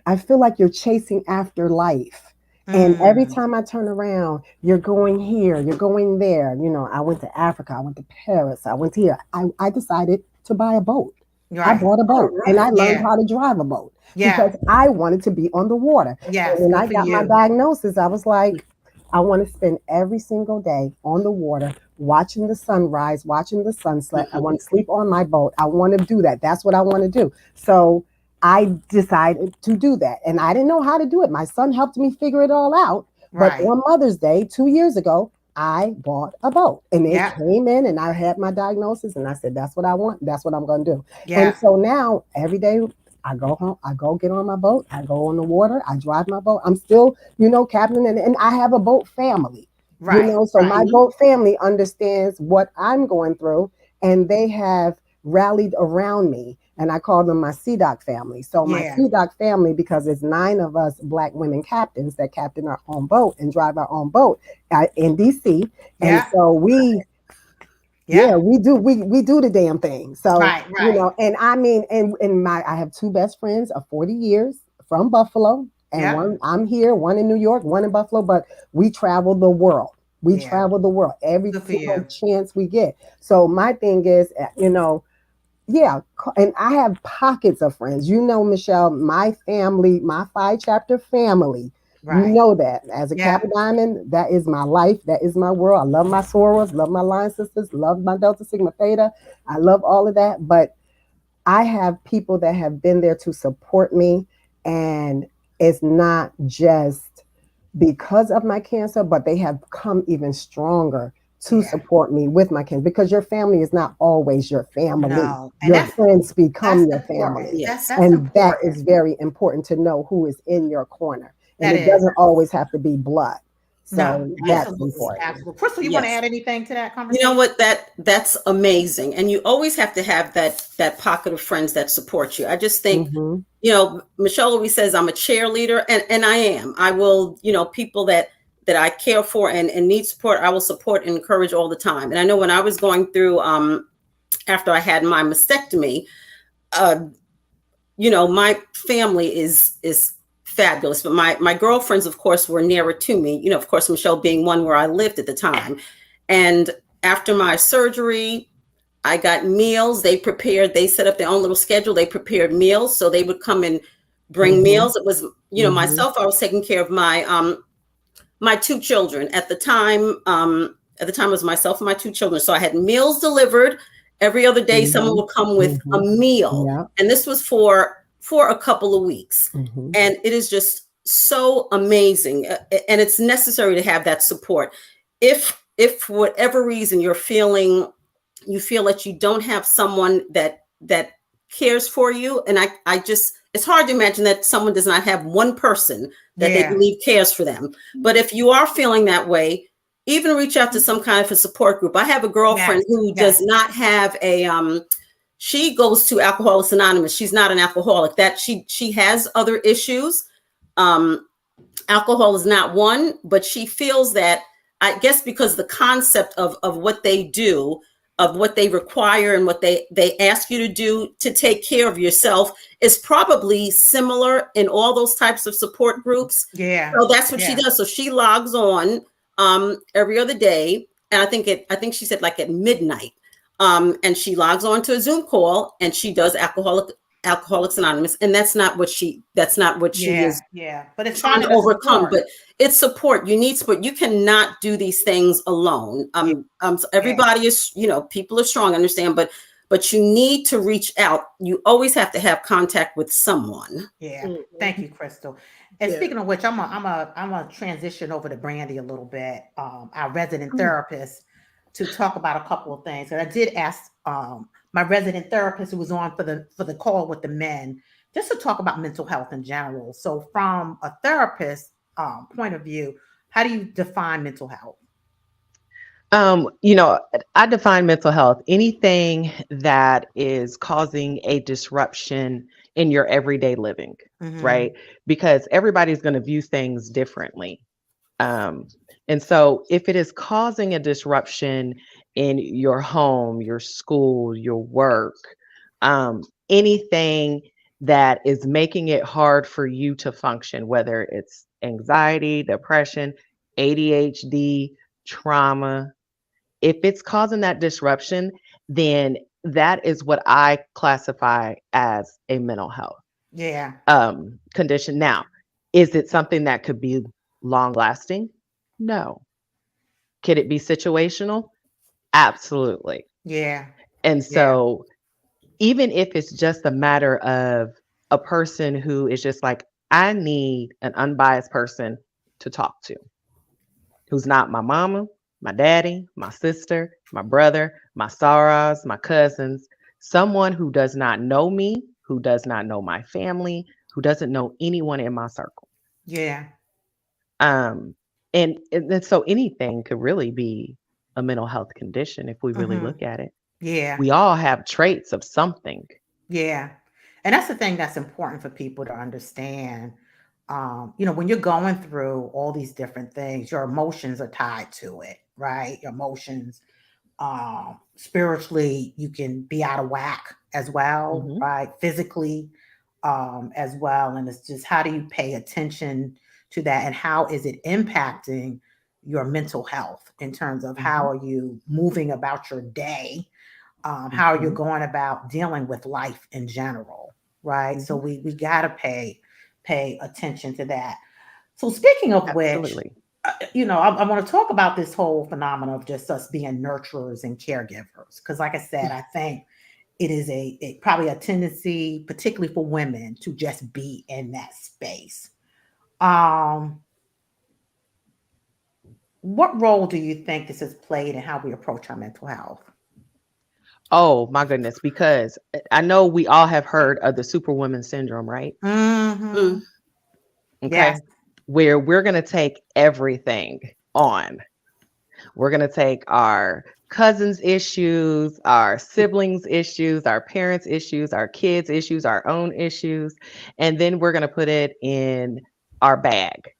I feel like you're chasing after life. And every Mm. time I turn around, you're going here, you're going there. You know, I went to Africa, I went to Paris, I went here. I decided to buy a boat. I Right. bought a All boat and I right. learned Yeah. how to drive a boat Yeah. because I wanted to be on the water. And Yes. when Good I for got my you. diagnosis, I was like, I want to spend every single day on the water, watching the sunrise, watching the sunset. I want to sleep on my boat. I want to do that. That's what I want to do. So I decided to do that. And I didn't know how to do it. My son helped me figure it all out. But Right. on Mother's Day, 2 years ago, I bought a boat and it Yeah. came in and I had my diagnosis and I said, that's what I want. That's what I'm going to do. And Yeah. so now every day I go home, I go get on my boat, I go on the water, I drive my boat. I'm still, you know, captain and I have a boat family, you Right. know, so Right. my boat family understands what I'm going through and they have rallied around me. And I call them my CDOC family. So my Yeah. CDOC family, because it's 9 of us Black women captains that captain our own boat and drive our own boat in DC. And Yeah. so yeah, Yeah. we do the damn thing. So, Right. you Right. know, and I mean, and I have 2 best friends of 40 years from Buffalo, and Yeah. one I'm here, one in New York, one in Buffalo, but we travel the world. We Yeah. travel the world every Good for single you. chance we get. So my thing is, you know, yeah, and I have pockets of friends. You know, Michelle, my family, my 5 chapter family. You Right. know that as a Yeah. Kappa Diamond, that is my life. That is my world. I love my sorors, love my line sisters, love my Delta Sigma Theta. I love all of that. But I have people that have been there to support me. And it's not just because of my cancer, but they have come even stronger to Yeah. support me with my cancer because your family is not always your family. No. And Your friends become that's your important. family. Yes. That's And that important. is very important to know who is in your corner. And That it is. doesn't always have to be blood. No. So that's Absolutely. important. Absolutely. Crystal, you want to Yes. add anything to that You know conversation? what? That's amazing. And you always have to have that pocket of friends that support you. I just think, Mm-hmm. you know, Michelle always says I'm a cheerleader, and I am. I will, you know, people that I care for and need support, I will support and encourage all the time. And I know when I was going through after I had my mastectomy, uh, you know, my family is fabulous. But my girlfriends, of course, were nearer to me, you know, of course, Michelle being one where I lived at the time. And after my surgery, I got meals. They set up their own little schedule. They prepared meals. So they would come and bring Mm-hmm. meals. It was, you know, Mm-hmm. myself, I was taking care of my 2 children. At the time, it was myself and my 2 children. So I had meals delivered. Every other day, someone Mm-hmm. would come with a Mm-hmm. meal. Yeah. And this was for a couple of weeks. Mm-hmm. And it is just so amazing. And it's necessary to have that support. If for whatever reason you feel that you don't have someone that cares for you, and I just, it's hard to imagine that someone does not have one person that they Yeah. believe cares for them. But if you are feeling that way, even reach out to some kind of a support group. I have a girlfriend Yes. who does Yes. not have she goes to Alcoholics Anonymous. She's not an alcoholic. That she has other issues. Alcohol is not one, but she feels that, I guess, because the concept of what they do, of what they require and what they ask you to do to take care of yourself is probably similar in all those types of support groups. Yeah. So that's what she does. So she logs on every other day, and I think she said like at midnight, and she logs on to a Zoom call and she does Alcoholics Anonymous, and that's not what she is but it's trying to overcome. But it's support. You need support. You cannot do these things alone. Everybody is, people are strong, understand, but you need to reach out. You always have to have contact with someone. Yeah. Thank you, Crystal. And speaking of which, I'm a transition over to Brandy a little bit, our resident therapist, to talk about a couple of things. And I did ask my resident therapist who was on for the call with the men, just to talk about mental health in general. So from a therapist point of view, how do you define mental health? I define mental health, anything that is causing a disruption in your everyday living, right? Because everybody's going to view things differently. And so if it is causing a disruption in your home, your school, your work, anything that is making it hard for you to function, whether it's anxiety, depression, ADHD, trauma, if it's causing that disruption, then that is what I classify as a mental health condition. Now, is it something that could be long lasting? No. Could it be situational? Absolutely. Yeah. And so even if it's just a matter of a person who is just like, I need an unbiased person to talk to, who's not my mama, my daddy, my sister, my brother, my sorors, my cousins, someone who does not know me, who does not know my family, who doesn't know anyone in my circle. Yeah. And so anything could really be a mental health condition if we really look at it. Yeah. We all have traits of something. Yeah. And that's the thing that's important for people to understand. When you're going through all these different things, your emotions are tied to it, right? Your emotions, spiritually, you can be out of whack as well, right? Physically, as well. And it's just, how do you pay attention to that, and how is it impacting your mental health in terms of how are you moving about your day? How are you going about dealing with life in general, right? So we got to pay attention to that. So speaking of which, I want to talk about this whole phenomenon of just us being nurturers and caregivers, because like I said, I think it is probably a tendency, particularly for women, to just be in that space. What role do you think this has played in how we approach our mental health? Oh my goodness, because I know we all have heard of the Superwoman syndrome, right? Okay. Yes. Where we're going to take everything on. We're going to take our cousins' issues, our siblings' issues, our parents' issues, our kids' issues, our own issues, and then we're going to put it in our bag.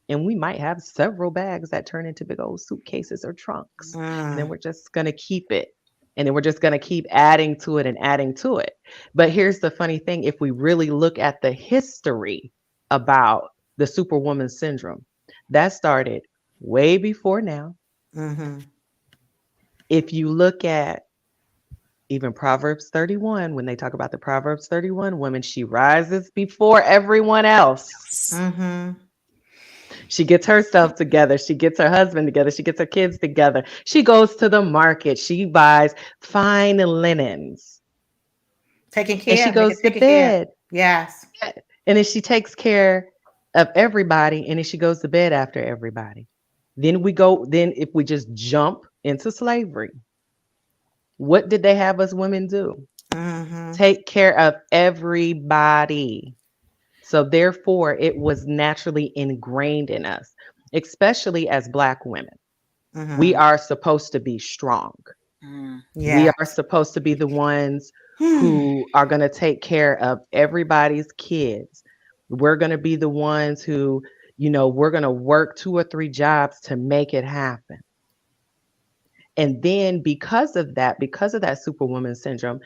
And we might have several bags that turn into big old suitcases or trunks. And then we're just going to keep it. And then we're just going to keep adding to it and adding to it. But here's the funny thing. If we really look at the history about the Superwoman syndrome, that started way before now. If you look at even Proverbs 31, when they talk about the Proverbs 31 woman, she rises before everyone else. She gets herself together. She gets her husband together. She gets her kids together. She goes to the market. She buys fine linens. Taking care. And she goes to bed. Yes. And then she takes care of everybody. And then she goes to bed after everybody. Then if we just jump into slavery, what did they have us women do? Take care of everybody. So therefore, it was naturally ingrained in us, especially as Black women. We are supposed to be strong. We are supposed to be the ones who are going to take care of everybody's kids. We're going to be the ones who, we're going to work 2 or 3 jobs to make it happen. And then because of that superwoman syndrome,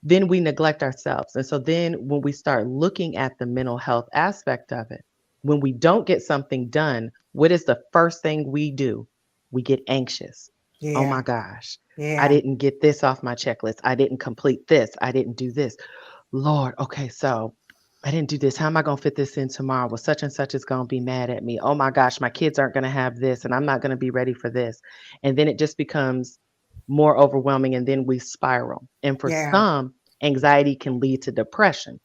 then we neglect ourselves. And so then when we start looking at the mental health aspect of it, when we don't get something done, what is the first thing we do? We get anxious. Oh Yeah. my gosh, I Yeah. didn't get this off my checklist. I didn't complete this. I didn't do this. Lord, okay, so I didn't do this. How am I going to fit this in tomorrow? Well, such and such is going to be mad at me. Oh my gosh, my kids aren't going to have this, and I'm not going to be ready for this. And then it just becomes more overwhelming, and then we spiral. And for Yeah. some, anxiety can lead to depression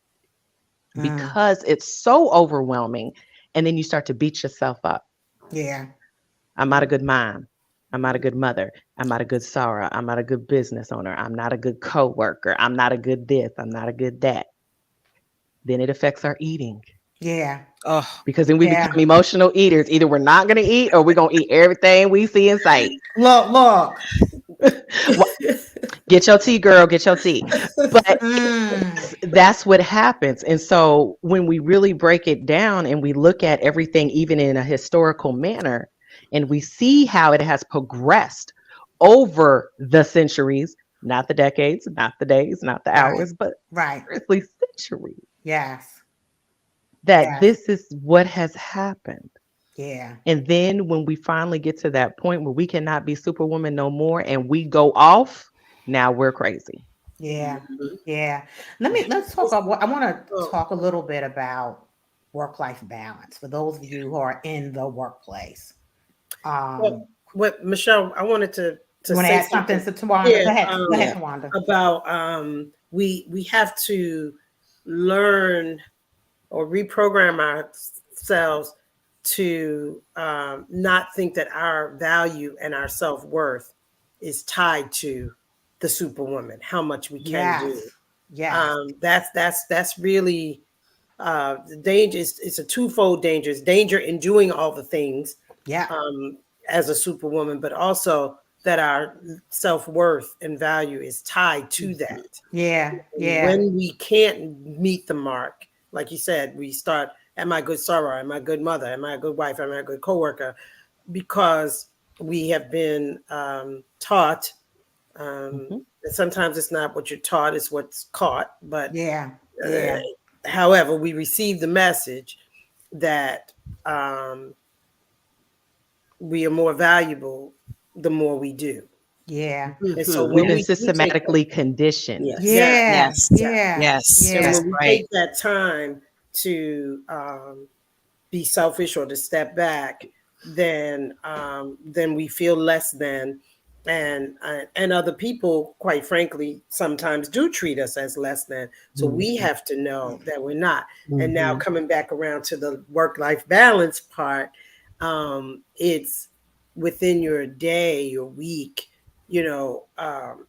Mm. because it's so overwhelming. And then you start to beat yourself up. Yeah. I'm not a good mom. I'm not a good mother. I'm not a good soror. I'm not a good business owner. I'm not a good coworker. I'm not a good this. I'm not a good that. Then it affects our eating. Yeah. Oh, Because then we Yeah. become emotional eaters. Either we're not going to eat or we're going to eat everything we see in sight. Look. Well, get your tea, girl, get your tea. But Mm. that's what happens. And so when we really break it down and we look at everything, even in a historical manner, and we see how it has progressed over the centuries, not the decades, not the days, not the Right. hours, but Right. seriously, centuries, Yes. that Yes. this is what has happened. Yeah. And then when we finally get to that point where we cannot be superwoman no more and we go off, now we're crazy. Yeah. Mhm. Yeah. Let's talk about, I want to Oh, talk a little bit about work-life balance for those of you who are in the workplace. well, Um, what Michelle, I wanted you to want to say add something something. to Tawanda? Yeah, Go ahead, yeah. Tawanda. about we have to learn or reprogram ourselves to not think that our value and our self-worth is tied to the superwoman, how much we can do. Yes. Yes. That's really the danger. It's a twofold danger. It's danger in doing all the things Yeah. um, as a superwoman, but also that our self-worth and value is tied to that. Yeah. Yeah. When we can't meet the mark, like you said, we start, am I a good soror? Am I a good mother? Am I a good wife? Am I a good coworker? Because we have been taught, Mhm. and sometimes it's not what you're taught, it's what's caught. But Yeah. uh, Yeah. however, we receive the message that we are more valuable the more we do. Yeah. And so Mhm. We've when been we do take that, systematically conditioned. Yes. yeah, Yeah. Yes. yeah. Yeah. Yes. And Yeah. That's when we right. take that time to be selfish or to step back, then we feel less than, and other people, quite frankly, sometimes do treat us as less than. So we Mhm. have to know that we're not. And now Mhm. coming back around to the work-life balance part, it's within your day, your week,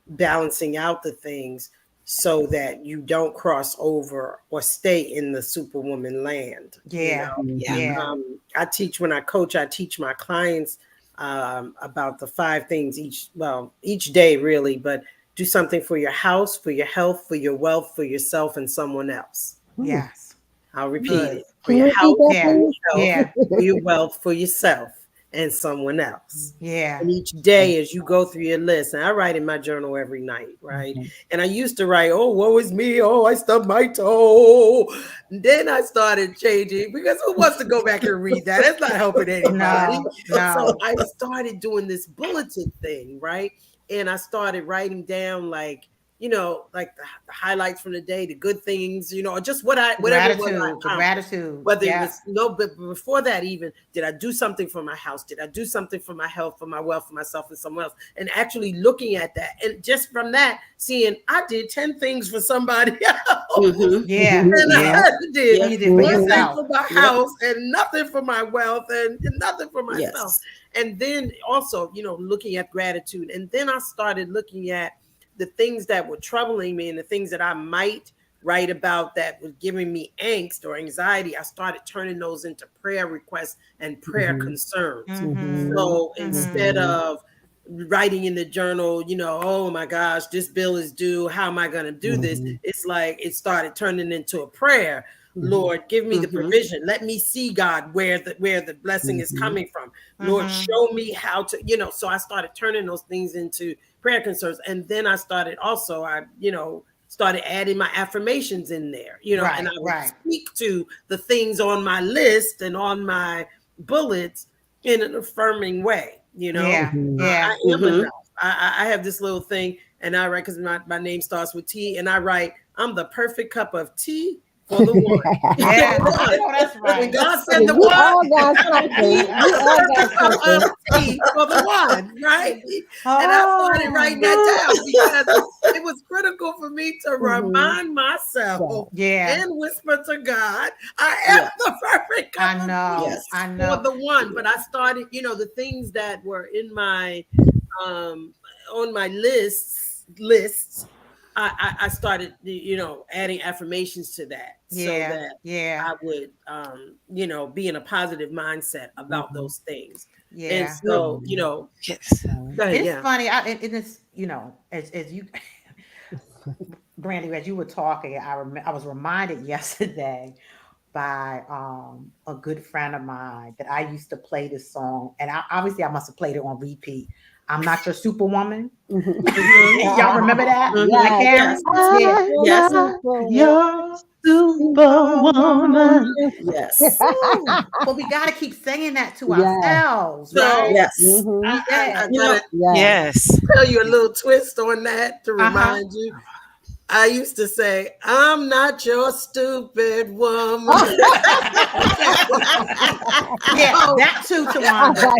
balancing out the things so that you don't cross over or stay in the superwoman land. Yeah. Yeah. Mhm. Yeah. I teach when I coach, I teach my clients about the 5 things each day really, but do something for your house, for your health, for your wealth, for yourself and someone else. Mm. Yes. I'll repeat Good. it. For Can you your repeat house, that, for Yeah. your please? health, Yeah. for your wealth, for yourself and someone else. Yeah. And each day as you go through your list, and I write in my journal every night, right? Mhm. And I used to write, oh, woe is me. Oh, I stubbed my toe. And then I started changing because who wants to go back and read that? It's not helping anybody. No. So No. I started doing this bulleted thing, right? And I started writing down like the highlights from the day, the good things, or just whatever it was I Gratitude. The accomplished. gratitude. Whether it Yeah. was no, but before that, even did I do something for my house? Did I do something for my health, for my wealth, for myself, and someone else? And actually looking at that, and just from that, seeing I did 10 things for somebody else, Mhm. Yeah. and Yeah. I did And Yep. you did for one Yep. thing yourself. for my Yep. house, and nothing for my wealth, and nothing for myself. Yes. And then also, looking at gratitude, and then I started looking at the things that were troubling me and the things that I might write about that was giving me angst or anxiety. I started turning those into prayer requests and prayer Mhm. concerns. Mm-hmm. Mhm. So instead Mm-hmm. Mhm. of writing in the journal, oh my gosh, this bill is due. How am I going to do this? It's like it started turning into a prayer. Lord, give me the provision. Let me see, God, where the blessing is coming from. Lord, show me how to, so I started turning those things into prayer concerns. And then I started adding my affirmations in there, and I would speak to the things on my list and on my bullets in an affirming way, I am enough. I have this little thing, and I write, because my name starts with T, and I write, I'm the perfect cup of tea for the one. That's right. When God said the We all one, got that would be the perfect cup of tea for the one, right? And I started writing that down because it was critical for me to remind myself and whisper to God, I am the perfect cup of tea for the one. But I started, the things that were in my on my lists. I started, adding affirmations to that so that I would, be in a positive mindset about those things. And so, Yes. go ahead, It's funny. It's, as you, Brandy, as you were talking, I was reminded yesterday by a good friend of mine that I used to play this song, and obviously I must have played it on repeat. I'm not your superwoman. Y'all remember that? Yes. Yes. Your superwoman. Yes. But we got to keep saying that to ourselves, So, right? Yes. I gotta Yes. tell you a little twist on that to remind you. I used to say, I'm not your stupid woman. That too, Tawanda.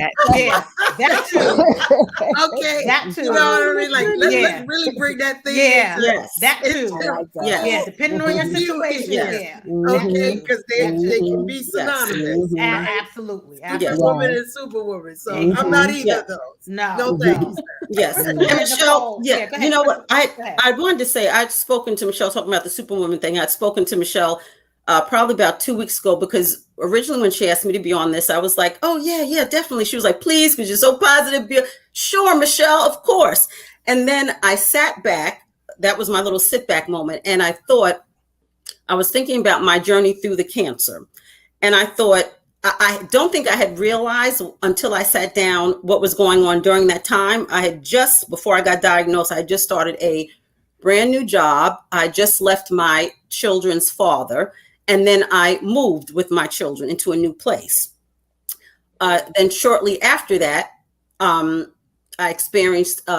That too. Okay. That too. You know what I mean? Like, let's really bring that thing into Yes. that too. Depending on your situation. Okay, because they can be synonymous. Absolutely. Superwoman and superwoman. So I'm not either of those. No, thank you, sir. Yes. And Michelle, you know what? I wanted to say, I'd spoken to Michelle talking about the superwoman thing. I'd spoken to Michelle probably about 2 weeks ago, because originally when she asked me to be on this, I was like, oh, yeah, definitely. She was like, please, because you're so positive. Sure, Michelle, of course. And then I sat back. That was my little sit back moment. And I was thinking about my journey through the cancer. And I thought, I don't think I had realized until I sat down what was going on during that time. Before I got diagnosed, I had just started a brand new job. I just left my children's father, and then I moved with my children into a new place. Then shortly after that, I experienced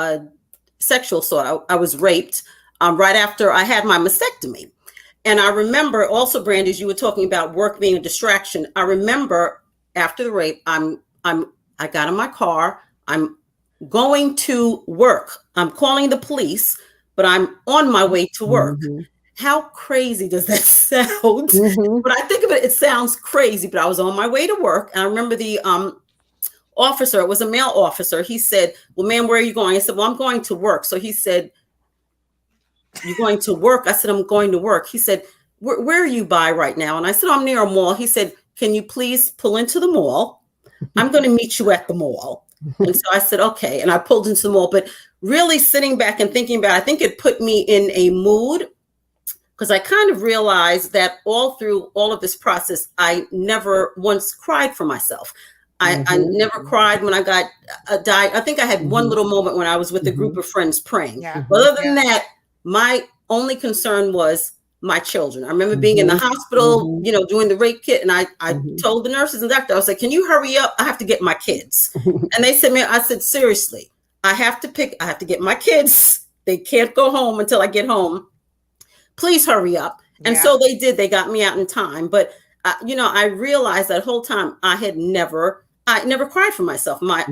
sexual assault. I was raped right after I had my mastectomy. And I remember also, Brandy, as you were talking about work being a distraction, I remember after the rape, I got in my car. I'm going to work. I'm calling the police, but I'm on my way to work. How crazy does that sound? When I think of it, it sounds crazy, but I was on my way to work. And I remember the officer, it was a male officer. He said, well, ma'am, where are you going? I said, well, I'm going to work. So he said, you're going to work? I said, I'm going to work. He said, where are you by right now? And I said, I'm near a mall. He said, can you please pull into the mall? I'm going to meet you at the mall. And so I said, okay. And I pulled into the mall, but really sitting back and thinking about it, I think it put me in a mood, because I kind of realized that all through all of this process, I never once cried for myself. I never cried when I got died. I think I had one little moment when I was with a group of friends praying. But other than that, my only concern was my children. I remember being in the hospital, doing the rape kit. And I told the nurses and doctor, I was like, can you hurry up? I have to get my kids. And they said, man, I said, seriously, I have to get my kids. They can't go home until I get home. Please hurry up. And so they did. They got me out in time. But, I realized that whole time I never cried for myself. My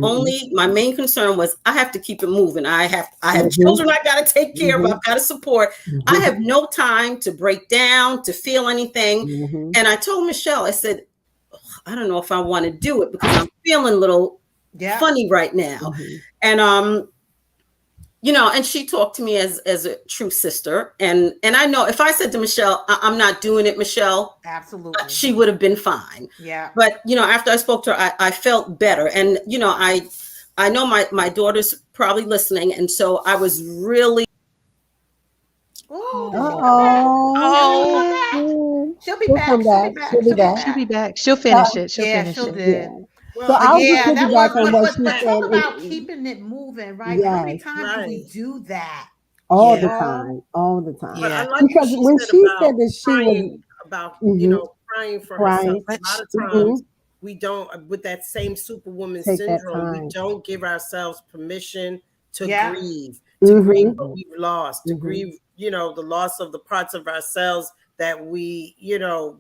main concern was I have to keep it moving. I have children I got to take care of. I've got to support. I have no time to break down, to feel anything. And I told Michelle, I said, I don't know if I want to do it because I'm feeling a little funny right now. And, and she talked to me as a true sister. And I know if I said to Michelle, I'm not doing it, Michelle, absolutely, she would have been fine. But, after I spoke to her, I felt better. And, I know my daughter's probably listening, and so I was really. Oh, Oh, she'll be she'll back. come She'll be back. back. She'll be She'll be back. She'll be back. back. She'll finish it. She'll Yeah, finish she'll it. Yeah. do. So Well, I'll just Yeah, that piggyback was, on what but she's talk saying. about keeping it moving, right? How many Yes, times do we right. do that? all You the Yeah. know? time, all the time. But I Yeah. like what Because she when said she about said that she was crying, about, mhm, crying for herself. crying, A lot Let's of mhm, times we don't, with that same superwoman take that syndrome, we time. don't give ourselves permission to Yeah. grieve Mm-hmm, what we've lost, to mm-hmm, grieve, the loss of the parts of ourselves that we,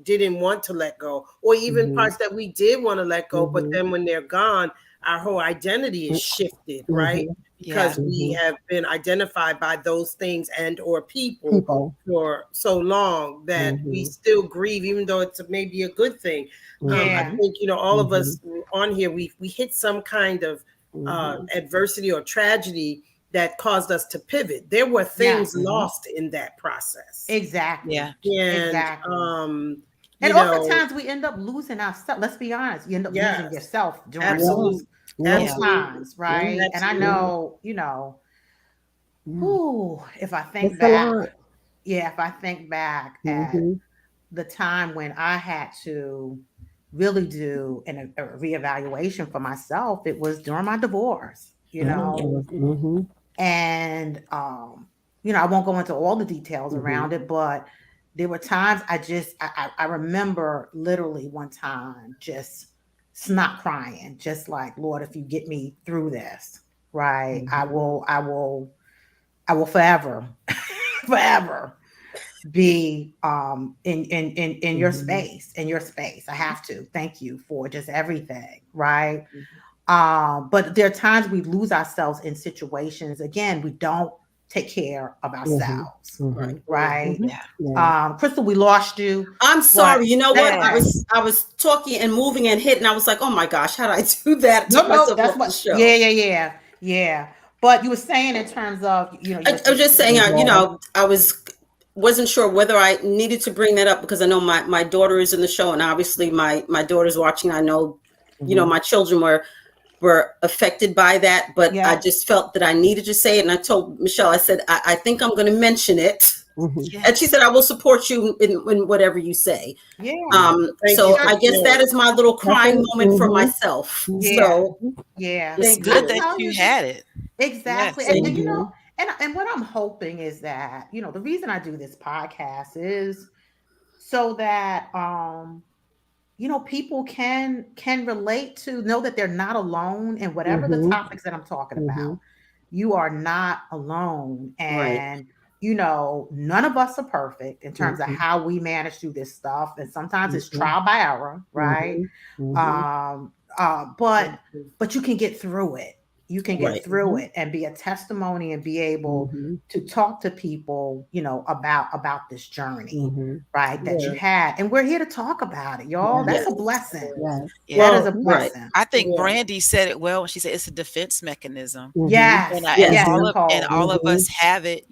didn't want to let go, or even mm-hmm, parts that we did want to let go, but mm-hmm, then when they're gone, our whole identity is shifted, right? mm-hmm, yeah. Because we mm-hmm. have been identified by those things and or people People. for so long that we Mm-hmm, still grieve, even though it's maybe a good thing. I Yeah. mm-hmm, think all of mm-hmm, us on here, we hit some kind of mm-hmm, adversity or tragedy that caused us to pivot. There were things Yes. mm-hmm. lost in that process, Exactly. Yeah. and Exactly. And you know, oftentimes we end up losing ourselves. Let's be honest. You end up losing yes, yourself during Yeah, absolutely, yeah, those Yeah. absolutely, times, yeah, right? And I yeah, absolutely. know, yeah. whew, if I think It's a back, lot. yeah, if I think back at Mm-hmm, the time when I had to really do a reevaluation for myself, it was during my divorce, mm-hmm, mm-hmm, and I won't go into all the details mm-hmm, around it, but there were times I remember literally one time just snot crying, just like, Lord, if you get me through this, right, I will forever, forever be in your mm-hmm, space, I have to thank you for just everything, right? But there are times we lose ourselves in situations. Again, we don't take care of mm-hmm, ourselves, mm-hmm. Right. right? Mm-hmm. Yeah. Yeah. Crystal, we lost you. I'm What? sorry. You know what? I Okay. was I was talking and moving and hitting. I was like, oh my gosh, how did I do that? No, Took no, myself that's off the what. Yeah, show. yeah, yeah, yeah. But you were saying in terms of, I was just saying, Your daughter. I wasn't sure whether I needed to bring that up because I know my daughter is in the show, and obviously my daughter's watching. I know, Mm-hmm, my children were affected by that, but I yeah, just felt that I needed to say it, and I told Michelle, I said, I think I'm going to mention it, mm-hmm, and she Yes. said, I will support you in whatever you say. yeah. Thank you So for I Because guess that sharing. is my little that's crying it. moment for Mm-hmm, myself. mm-hmm, yeah, So yeah. It's thank I good you. that tell you you this had it. exactly, Yes. Thank and you. mm-hmm, and what I'm hoping is that the reason I do this podcast is so that people can relate to, know that they're not alone in whatever the mm-hmm, topics that I'm talking mm-hmm, about. You are not alone, Right. and none of us are perfect in terms of mm-hmm, how we manage through this stuff, and sometimes it's mm-hmm, trial by error, right? mm-hmm, mm-hmm. um but Thank you. you can get through it. You can get Right. through Mm-hmm. it and be a testimony and be able Mm-hmm. to talk to people about this journey, Mm-hmm. right, that you Yeah. had. And we're here to talk about it, y'all. Yes. That's a Yes. blessing. Yes. That Yeah. is a Well, Right. blessing. I think yeah. Brandy said it well when she said it's a defense mechanism. Mm-hmm. Yes, And Yes. yes, all Nicole. of Mm-hmm. us have it,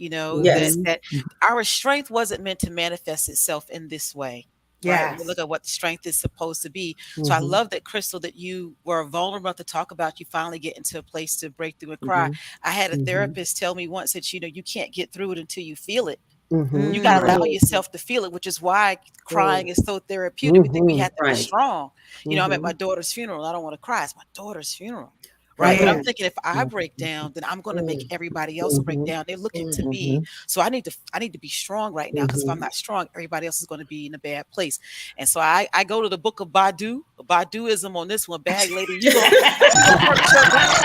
Yes. that our strength wasn't meant to manifest itself in this way. Right. When you Yes. look at what the strength is supposed to be. So I Mm-hmm. love that, Crystal, that you were vulnerable to talk about. You finally get into a place to break through and cry. Mm-hmm. I had a Mm-hmm. therapist tell me once that, you can't get through it until you feel it. Mm-hmm. You got to Mm, allow Right. yourself to feel it, which is why crying Mm. is so therapeutic. We think we Mm-hmm. have to be Right. strong. I'm at Mm-hmm. my daughter's funeral. I don't want to cry. It's my daughter's funeral. Right. But yeah, I'm thinking if I break down, then I'm going to make Mm. everybody else break Mm-hmm. down. They're looking to Mm. me. Mm-hmm. So I need to be strong right now, because if I'm not strong, everybody else is going to be in a bad place. And so I go to the book of Baduism on this one. Bag lady, you gonna hurt your back,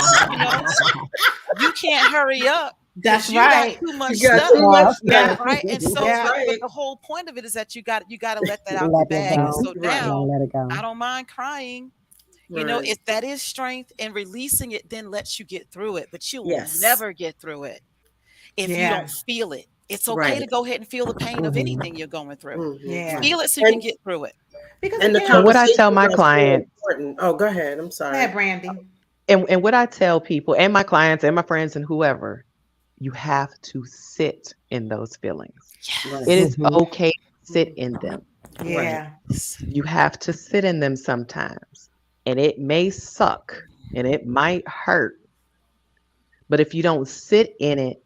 you can't hurry up that's because you got right. too much You got too stuff. much Yeah, stuff. Right. And so, That's yeah, but right. the whole point of it is that you got to let that out the Let it bag. And go. so Right. Yeah, now let it go. I don't mind crying. Right. If that is strength, and releasing it then lets you get through it, but you will Yes. never get through it if you don't yeah, feel it. It's okay Right. to go ahead and feel the pain of Mm-hmm. anything you're going through. Mhm. yeah. Right. Feel it so you can And get through it. Because and the And again, what I tell conversations my are so clients, important. Oh, go ahead. I'm go sorry. ahead, Brandy. and what I tell people and my clients and my friends and whoever, you have to sit in those feelings. Right. It Yes. is Mm-hmm. okay to sit in them. Right. Yeah, You have to sit in them sometimes. And it may suck and it might hurt, But if you don't sit in it,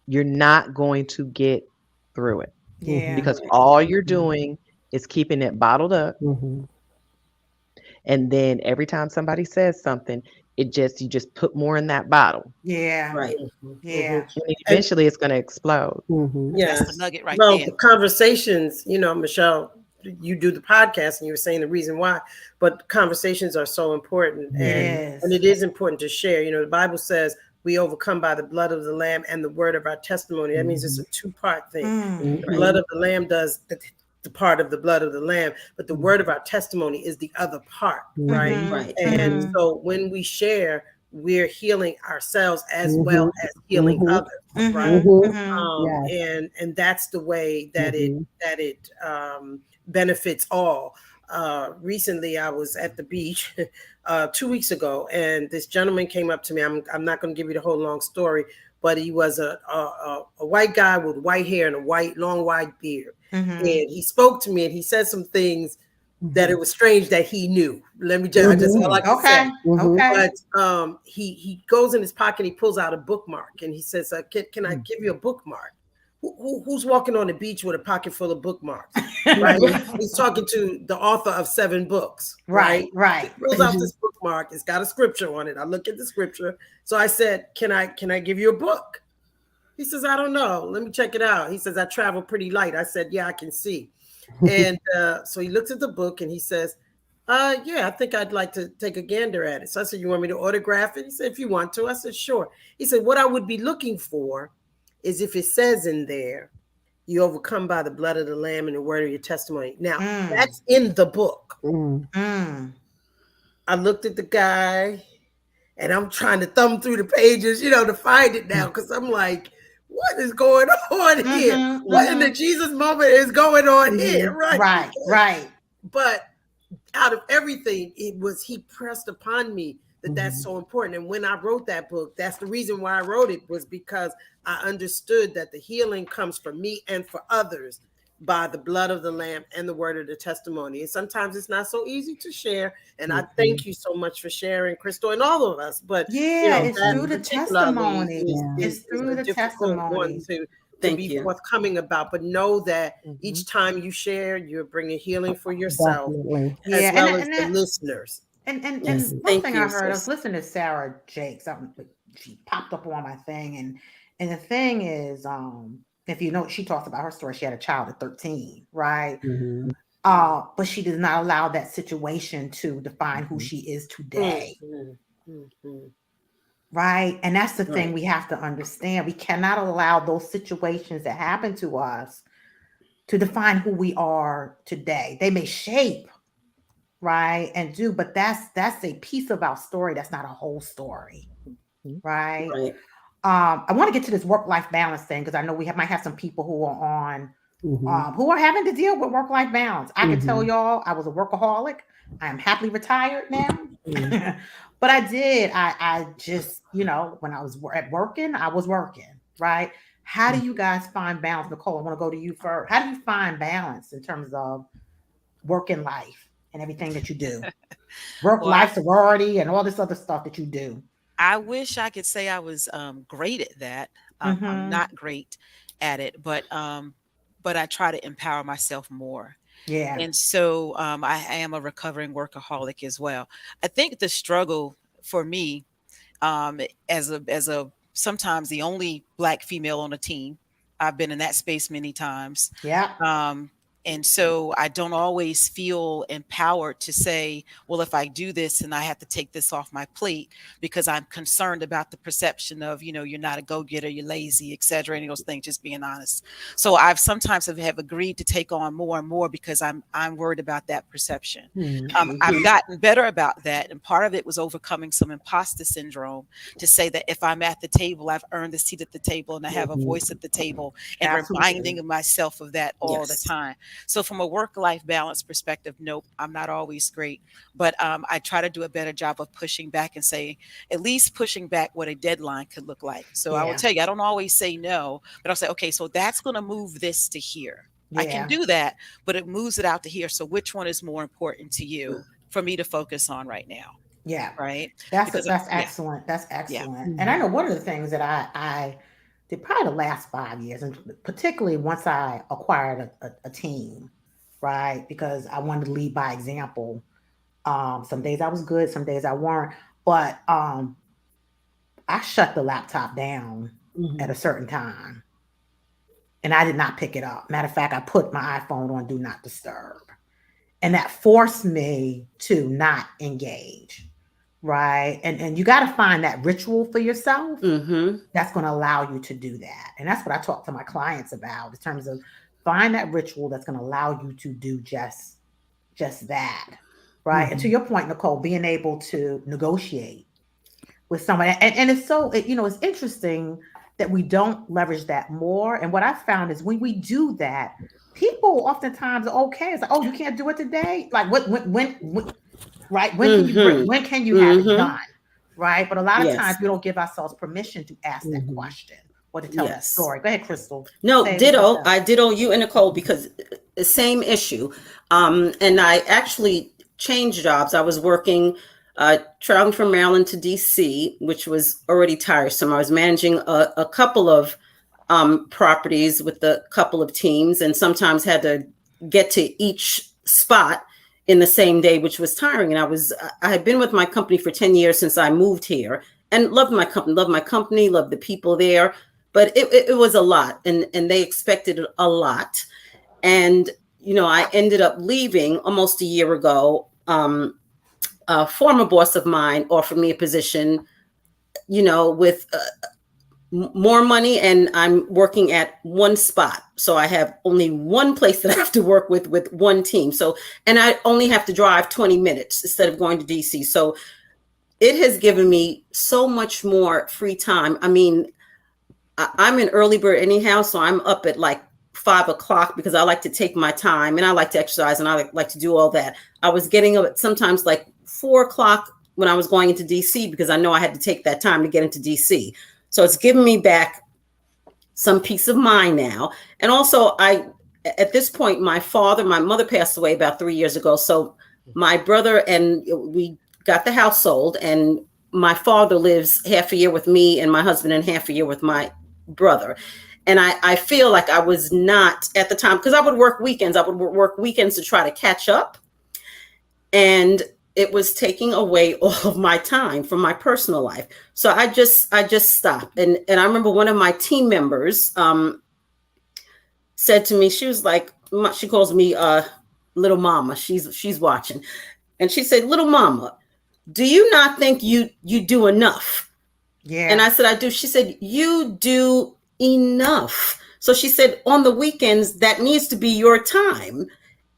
you're not going to get through it Yeah. because all you're doing is keeping it bottled up. Mhm. And then every time somebody says something, you just put more in that bottle. Yeah. Right. Yeah. And eventually it's going to explode. Mhm. That's the Yes. nugget right Well, there. the conversations, Michelle, you do the podcast and you were saying the reason why, but conversations are so important. It And is. it is important to share. The Bible says we overcome by the blood of the Lamb and the word of our testimony. That means it's a two-part thing. Mm. The blood of the Lamb does the part of the blood of the Lamb, but the word of our testimony is the other part, right? Mhm. Right. And Mhm. so when we share, we're healing ourselves as well as healing others, right? Mhm. Mhm. Yes. And that's the way that it benefits all. Recently, I was at the beach 2 weeks ago, and this gentleman came up to me. I'm not going to give you the whole long story, but he was a white guy with white hair and a long white beard, Mhm. and he spoke to me, and he said some things that it was strange that he knew. Let me just I like to say. Okay. Okay. But he goes in his pocket, he pulls out a bookmark, and he says, "Can I give you a bookmark?" Who's walking on the beach with a pocket full of bookmarks, right? He's talking to the author of 7 books, right? Right. He pulls out this bookmark. It's got a scripture on it. I look at the scripture. So I said, "Can I give you a book?" He says, "I don't know. Let me check it out." He says, "I travel pretty light." I said, "Yeah, I can see." And so he looks at the book and he says, yeah, I think I'd like to take a gander at it. So I said, "You want me to autograph it?" He said, "If you want to." I said, "Sure." He said, "What I would be looking for is if it says in there, you overcome by the blood of the Lamb and the word of your testimony." Now, that's in the book. Mm. I looked at the guy and I'm trying to thumb through the pages, to find it now, because I'm like, what is going on here? What in the Jesus moment is going on here? Right. Right. But out of everything, he pressed upon me that that's so important. And when I wrote that book, that's the reason why I wrote it, was because I understood that the healing comes for me and for others by the blood of the Lamb and the word of the testimony. And sometimes it's not so easy to share. And I thank you so much for sharing, Crystal, and all of us. But Yeah, it's that through the particularly testimonies. It's is through a the difficult one testimonies. to Thank be you. forthcoming about. But know that each time you share, you're bringing healing for yourself Definitely. as Yeah, well as the listeners. and Yes. one Thank thing you, I heard, I was sis. listening to Sarah Jakes. She popped up on my thing, and the thing is, if you know, she talks about her story. She had a child at 13, right? But she did not allow that situation to define who she is today. Right. And that's the thing we have to understand. We cannot allow those situations that happen to us to define who we are today. They may shape, right, and do, but that's a piece of our story. That's not a whole story. Right. Right. I want to get to this work-life balance thing because I know might have some people who are on who are having to deal with work-life balance. I can tell y'all I was a workaholic. I am happily retired now. But I just, when I was working, I was working, right? How do you guys find balance? Nicole, I want to go to you first. How do you find balance in terms of work and life and everything that you do? Work, life, sorority, and all this other stuff that you do. I wish I could say I was great at that. I'm not great at it, but I try to empower myself more. Yeah. And so I am a recovering workaholic as well. I think the struggle for me, as a sometimes the only Black female on a team, I've been in that space many times. Yeah. And so I don't always feel empowered to say, well, if I do this and I have to take this off my plate because I'm concerned about the perception of, you're not a go-getter, you're lazy, et cetera, any of those things, just being honest. So I've sometimes have agreed to take on more and more because I'm worried about that perception. I've gotten better about that. And part of it was overcoming some imposter syndrome to say that if I'm at the table, I've earned a seat at the table and I have a voice at the table, and reminding myself of that all the time. So from a work-life balance perspective, nope, I'm not always great, but I try to do a better job of pushing back and saying, at least pushing back what a deadline could look like. So I will tell you, I don't always say no, but I'll say, okay, so that's going to move this to here. I can do that, but it moves it out to here. So which one is more important to you for me to focus on right now? Yeah. right? That's Because that's yeah, excellent. That's yeah. excellent. And I know one of the things that I did probably the last 5 years, and particularly once I acquired a team, right? Because I wanted to lead by example. Some days I was good, some days I weren't. But I shut the laptop down at Mhm. a certain time and I did not pick it up. Matter of fact, I put my iPhone on do not disturb. And that forced me to not engage. Right. And you got to find that ritual for yourself Mm-hmm. that's going to allow you to do that. And that's what I talk to my clients about in terms of find that ritual that's going to allow you to do just that. Right. And to Mhm. your point, Nicole, being able to negotiate with someone. And it's so, it's interesting that we don't leverage that more. And what I found is when we do that, people oftentimes are okay. It's like, oh, you can't do it today. Like when right? Mm-hmm. When can you have it Mm-hmm. done? Right. But a lot of times Yes. we don't give ourselves permission to ask that Mhm. question or to tell that Yes. story. Go ahead, Crystal. No, Say it with ditto. Michelle. I ditto you and Nicole because the same issue. And I actually changed jobs. I was working, traveling from Maryland to DC, which was already tiresome. I was managing a couple of properties with a couple of teams, and sometimes had to get to each spot in the same day, which was tiring. And I had been with my company for 10 years since I moved here, and loved my company, loved the people there, but it was a lot, and they expected a lot. And I ended up leaving almost a year ago. A former boss of mine offered me a position, with more money, and I'm working at one spot. So I have only one place that I have to work with one team. So, and I only have to drive 20 minutes instead of going to DC. So it has given me so much more free time. I mean, I'm an early bird anyhow, so I'm up at like 5 o'clock because I like to take my time and I like to exercise and I like to do all that. I was getting up at sometimes like 4 o'clock when I was going into DC because I know I had to take that time to get into DC. So it's given me back some peace of mind now. And also, at this point, my mother passed away about 3 years ago. So my brother and we got the house sold, and my father lives half a year with me and my husband and half a year with my brother. And I feel like I was not at the time, because I would work weekends. I would work weekends to try to catch up. And it was taking away all of my time from my personal life. So I just stopped. And I remember one of my team members said to me, she was like, she calls me little mama. She's watching. And she said, little mama, do you not think you do enough? And Yeah. I said, I do. She said, you do enough. So she said, on the weekends, that needs to be your time.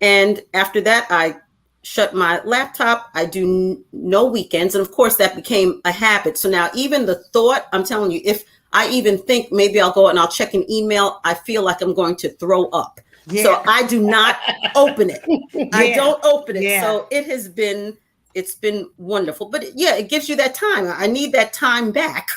And after that, I shut my laptop. I do no weekends. And of course, that became a habit. So now even the thought, I'm telling you, if I even think maybe I'll go and I'll check an email, I feel like I'm going to throw up. Yeah. So I do not open it. I Yeah. don't open it. Yeah. So it's been wonderful. But yeah, it gives you that time. I need that time back.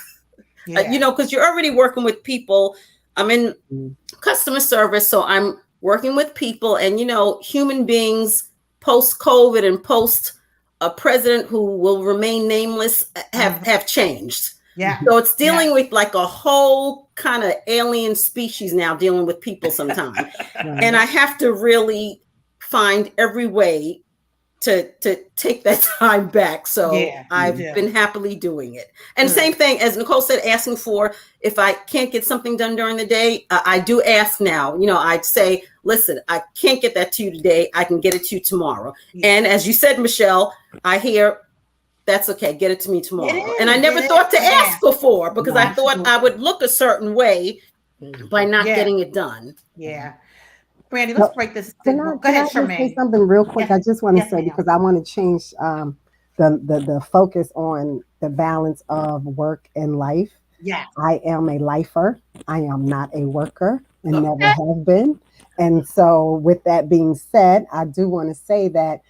Yeah. Because you're already working with people. I'm in Mhm. customer service, so I'm working with people, and human beings post COVID and post a president who will remain nameless have changed. Yeah. So it's Yeah. dealing with like a whole kind of alien species now, dealing with people sometimes. Right. And I have to really find every way to take that time back. So Yeah. You I've do. been happily doing it. And Good. same thing as Nicole said, asking for, if I can't get something done during the day, I do ask now. I'd say, listen, I can't get that to you today. I can get it to you tomorrow. Yeah. And as you said, Michelle, I hear, that's okay. Get it to me tomorrow. It And I is. never It thought is. to Yeah. ask before, because I thought Absolutely. I would look a certain way by not Yeah. getting it done. Yeah. Brandy, let's So break this can signal. I Go ahead, just say Charmaine. something real quick? Yes. I just want to Yes, say, ma'am. because I want to change the focus on the balance of work and life. Yes. I am a lifer. I am not a worker and never Okay. have been. And so, with that being said, I do want to say that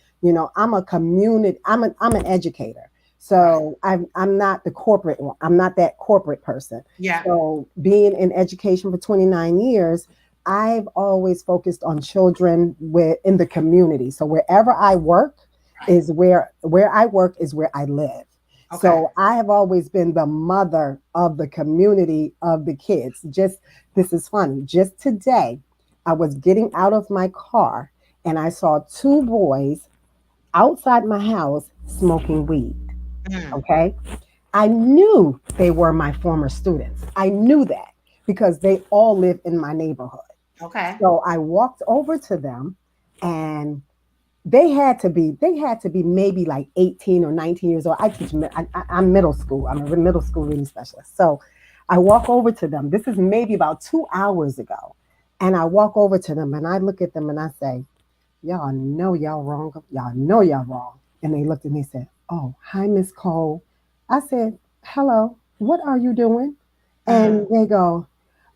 I'm a community. I'm an educator. So I'm not the corporate one. I'm not that corporate person. Yeah. So being in education for 29 years, I've always focused on children in the community. So wherever I work, is where I work is where I live. Okay. So I have always been the mother of the community of the kids. Just this is funny. Just today, I was getting out of my car and I saw two boys outside my house smoking weed. Mm, Okay. I knew they were my former students. I knew that because they all live in my neighborhood. okay. So I walked over to them and they had to be maybe like 18 or 19 years old. I'm middle school. I'm a middle school reading specialist. So I walk over to them. This is maybe about 2 hours ago. And I walk over to them and I look at them and I say, y'all know y'all wrong. Y'all know y'all wrong. And they looked at me and said, oh, hi, Miss Cole. I said, hello, what are you doing? And Mm, they go,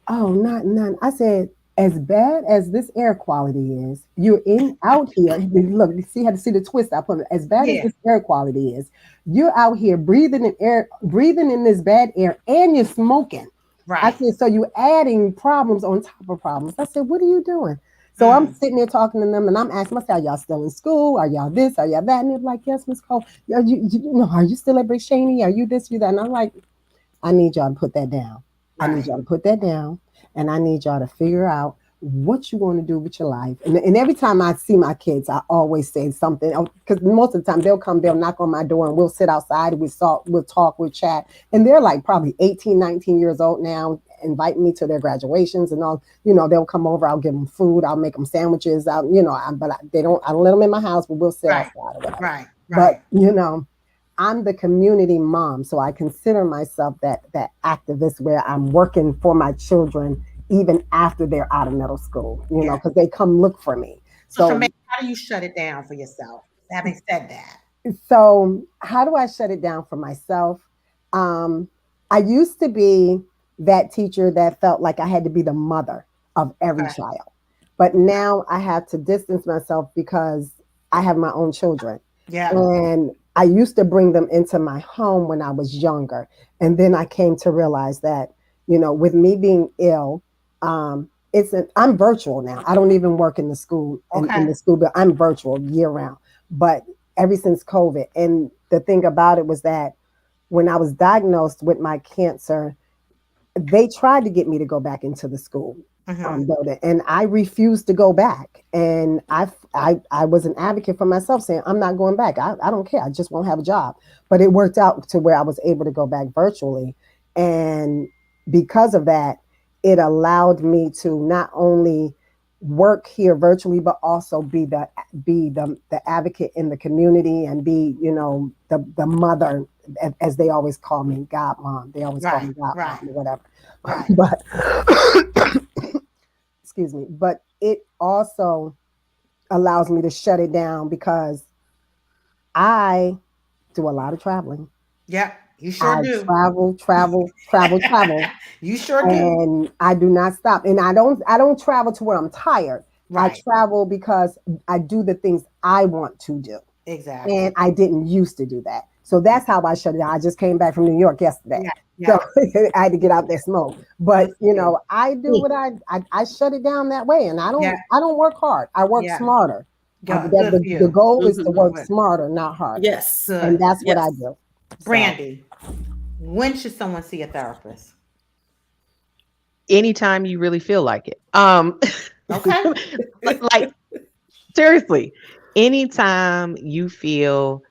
oh, not none. I said, as bad as this air quality is, you're in out here. Look, you see how to see the twist I put. As bad as yeah. this air quality is, you're out here breathing in this bad air, and you're smoking. I Right. said, so you're adding problems on top of problems. I said, what are you doing? So I'm Mm, sitting there talking to them, and I'm asking myself, are y'all still in school? Are y'all this? Are y'all that? And they're like, yes, Miss Cole. Are you still at Brick Cheney? Are you this? You that? And I'm like, I need y'all to put that down. I need right. y'all to put that down. And I need y'all to figure out what you want to do with your life. And every time I see my kids, I always say something because most of the time they'll knock on my door and we'll sit outside and we'll talk, we'll chat. And they're like probably 18, 19 years old now, inviting me to their graduations and all. They'll come over, I'll give them food, I'll make them sandwiches. I don't let them in my house, but we'll sit Right. outside or whatever. Right. But, Right. I'm the community mom, so I consider myself that activist where I'm working for my children even after they're out of middle school, Yeah. because they come look for me. So, So, Tremaine, how do you shut it down for yourself? Having said that. so how do I shut it down for myself? Um, I used to be that teacher that felt like I had to be the mother of every Okay. child, but now I have to distance myself because I have my own children. Yeah. And I used to bring them into my home when I was younger. And then I came to realize that, with me being ill, I'm virtual now. I don't even work in the school in Okay. the school, but I'm virtual year round. But ever since COVID, and the thing about it was that when I was diagnosed with my cancer, they tried to get me to go back into the school Mm-hmm. building, and I refused to go back. And I was an advocate for myself, saying I'm not going back. I don't care. I just won't have a job. But it worked out to where I was able to go back virtually, and because of that, it allowed me to not only work here virtually, but also be the advocate in the community and be the mother, as they always call me, God mom. They always call Right. me God mom Right. or whatever. Right. But excuse me, but it also allows me to shut it down because I do a lot of traveling. Yep. You sure I do. travel, You sure do. and I do not stop. And I don't travel to where I'm tired. I Right. travel because I do the things I want to do. And Exactly. I didn't used to do that. So that's how I shut it down. I just came back from New York yesterday. Yeah. So Yeah. I had to get out there smoke. Good But for you. I do what I shut it down that way, and I Yeah. don't I don't work hard. I work Yeah. smarter. Good for The you. goal is to Mhm. work Good. smarter, not harder. Yes. And Good. that's what I Yes. do. So Brandy, when should someone see a therapist? Anytime you really feel like it. Okay. Like seriously, anytime you feel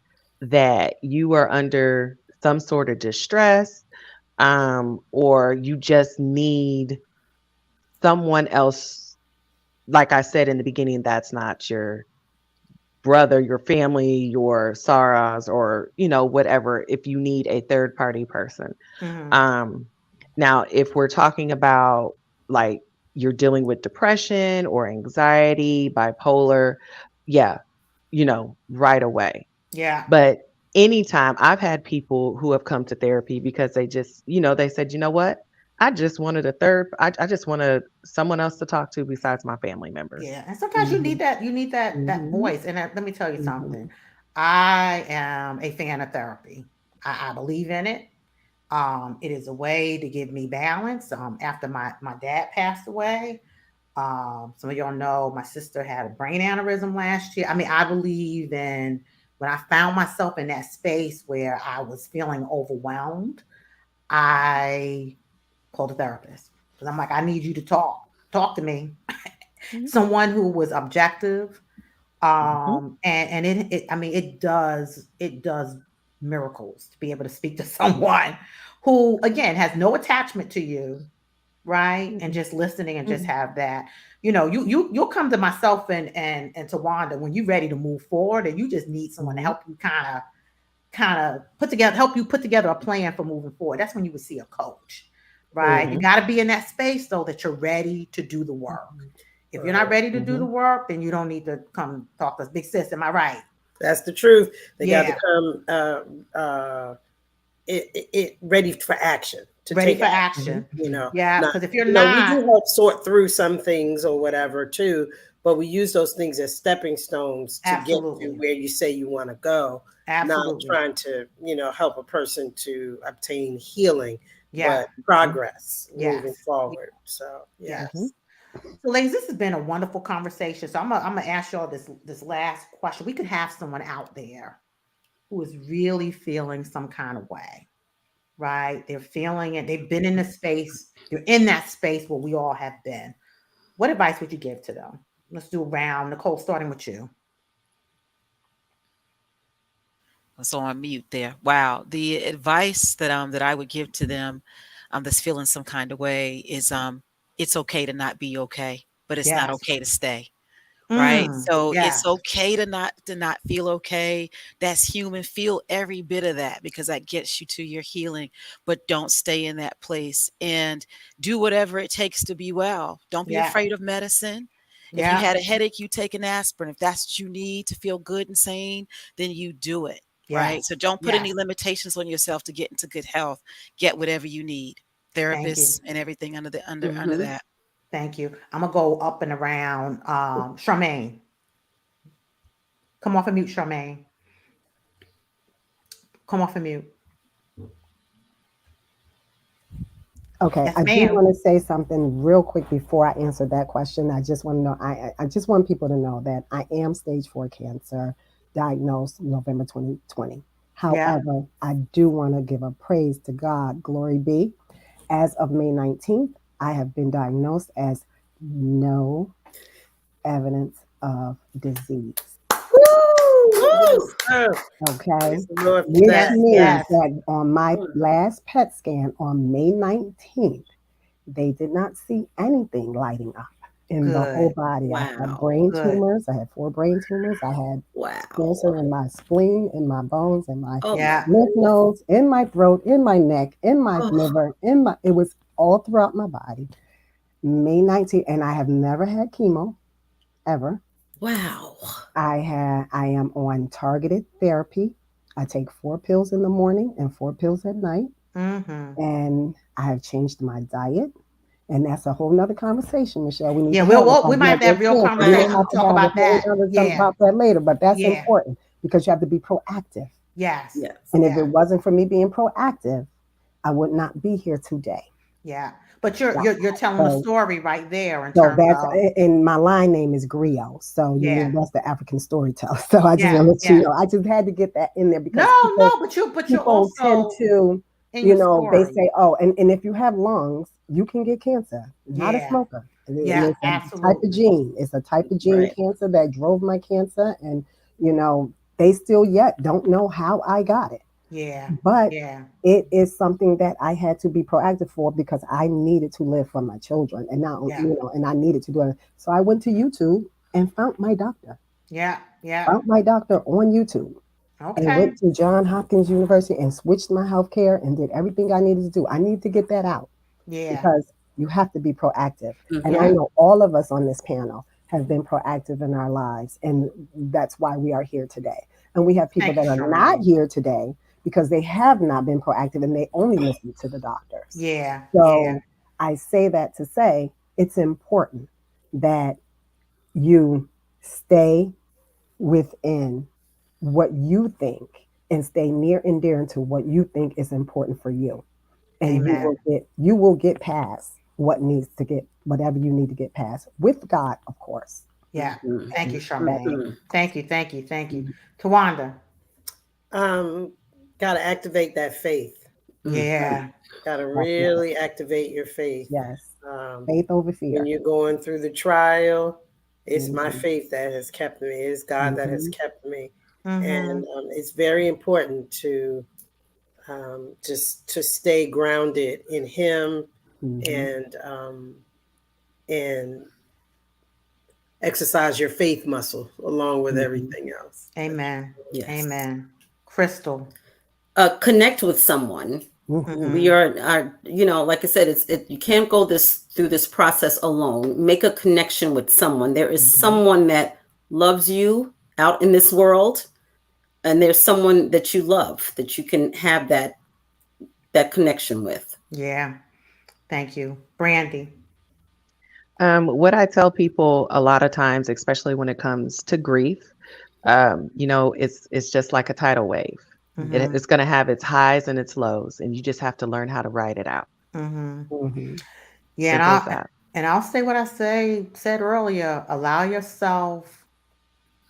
that you are under some sort of distress, or you just need someone else, like I said in the beginning, that's not your brother, your family, your sorrows, or whatever. If you need a third party person, Hmm. um, now if we're talking about like you're dealing with depression or anxiety, bipolar, yeah, right away. Yeah. But anytime I've had people who have come to therapy because they just, they said, you know what? I just wanted I just wanted someone else to talk to besides my family members. Yeah. And sometimes you Hmm. need that. You need that Hmm. voice. And let me tell you Hmm. something. I am a fan of therapy. I believe in it. It is a way to give me balance. After my dad passed away, some of y'all know my sister had a brain aneurysm last year. I mean, I believe in when I found myself in that space where I was feeling overwhelmed, I called a therapist because I'm like, I need you to talk to me. Mhm. Someone who was objective. Mhm. And it I mean, it does miracles to be able to speak to someone who, again, has no attachment to you, right? And Mhm. just listening and just Mhm. have that, you'll come to myself and to Wanda when you're ready to move forward, and you just need someone to Mhm. help you kind of help you put together a plan for moving forward. That's when you would see a coach, right? You Mhm. got to be in that space so that you're ready to do the work. Mhm. If you're not Right. ready to do the Mhm. work, then you don't need to come talk to us. Big sis, am I right? That's the truth. They got to Yeah. come it ready for action to Ready take for action. action. Mhm. You know, Yeah. not Because if you're we not, do help sort through some things or whatever too, but we use those things as stepping stones to get to absolutely. where you say you want to go. Not Absolutely. trying to help a person to obtain healing, Yeah. but progress moving Yes. forward. So Yes. Mhm. yes. So, ladies, this has been a wonderful conversation. So, I'm gonna ask y'all this last question. We could have someone out there who is really feeling some kind of way, right? They're feeling it. They've been in the space. They're in that space where we all have been. What advice would you give to them? Let's do a round. Nicole, starting with you. Was on mute there. Wow. The advice that I would give to them that's feeling some kind of way is it's okay to not be okay, but it's not Yes. okay to stay. Right? So it's Yes. okay to not feel okay. That's human. Feel every bit of that because that gets you to your healing. But don't stay in that place and do whatever it takes to be well. Don't be Yeah. afraid of medicine. If you Yeah. had a headache, you take an aspirin. If that's what you need to feel good and sane, then you do it. Right? So Yes. don't put any Yes. limitations on yourself to get into good health. Get whatever you need. Thank you. Therapists and everything under Mhm. that. Thank you. I'm gonna go up and around. Charmaine, come off of mute. Charmaine, come off of mute. Okay, Yes, I do ma'am. want to say something real quick before I answer that question. I just want to know, I just want people to know that I am stage 4 cancer, diagnosed November 2020. Yeah. However, I do want to give a praise to God, glory be. As of May 19th, I have been diagnosed as no evidence of disease. Woo! Woo! Yes, sir. Okay. Praise the Lord for Which Yes. that. means Yes. that on my Mm. last PET scan on May 19th, they did not see anything lighting up in the whole Good. body. I had Wow. brain Good. tumors. I had 4 brain tumors. I had Wow. cancer in my spleen, in my bones, in my Oh my Yeah. lymph goodness. nodes, in my throat, in my neck, in my Oh, liver, it was all throughout my body. May 19th, and I have never had chemo ever. wow. I am on targeted therapy. I take 4 pills in the morning and 4 pills at night. Mm-hmm. And I have changed my diet. And that's a whole nother conversation, Michelle. We need Yeah. to have We because might have to have there's real cancer. We may Right. conversation have to to talk have a about whole that. other something Yeah. about that later, but that's Yeah. important because you have to be proactive. Yes. Yes. And if it Yeah. wasn't for me being proactive, I would not be here today. Yeah. But you're Yeah. you're you're telling the So story right there in so terms that's of and my line name is Griot. So you yeah. know that's the African storyteller. So I just Yeah. want to let you Yeah. know. I just had to get that in there No, because people no, but you're people tend also to, in your they story. say, oh, and if you have lungs, you can get cancer. Not a Yeah. smoker. And Yeah. it's a type of Absolutely. gene. It's a type of gene Right. cancer that drove my cancer. And, they still yet don't know how I got it. Yeah. But Yeah. it is something that I had to be proactive for because I needed to live for my children. And now, Yeah. and I needed to do it. So I went to YouTube and found my doctor. Yeah. Yeah. Found my doctor on YouTube and Okay. went to John Hopkins University and switched my health care and did everything I needed to do. I need to get that out Yeah. because you have to be proactive. And I Mm-hmm. Yeah. know all of us on this panel have been proactive in our lives. And that's why we are here today. And we have people Thank you, that are not Charmaine. here today because they have not been proactive and they only listen to the doctors. Yeah. Yeah. So I say that to say it's important that you stay within what you think and stay near and dear to what you think is important for you and Amen. you will get past what needs to get whatever you need to get past with God, of course. Yeah. Mm-hmm. Thank you, That Charmaine. Mm-hmm. Thank you. Thank you. Thank you. mhm. Tawanda. Got to activate that faith. Yeah. Got to Definitely. really activate your faith. Yes. Um, Faith over when fear. you're going through the trial, it's my Mhm. faith that has kept me. It's God that has Mhm. kept me. Mm-hmm. And it's very important to just to stay grounded in Him Mhm. and exercise your faith muscle along with Mhm. everything else. Amen. Yes. Amen. Crystal. Connect with someone. Mhm. We are, you know, like I said, you can't go through this process alone. Make a connection with someone. There is Mhm. someone that loves you out in this world, and there's someone that you love that you can have that connection with. Yeah. Thank you. Brandy. What I tell people a lot of times, especially when it comes to grief, it's just like a tidal wave. Mm-hmm. It's going to have its highs and its lows, and you just have to learn how to ride it out. Mm-hmm. Mhm. Yeah, Simple as that. and I'll say what I said earlier. Allow yourself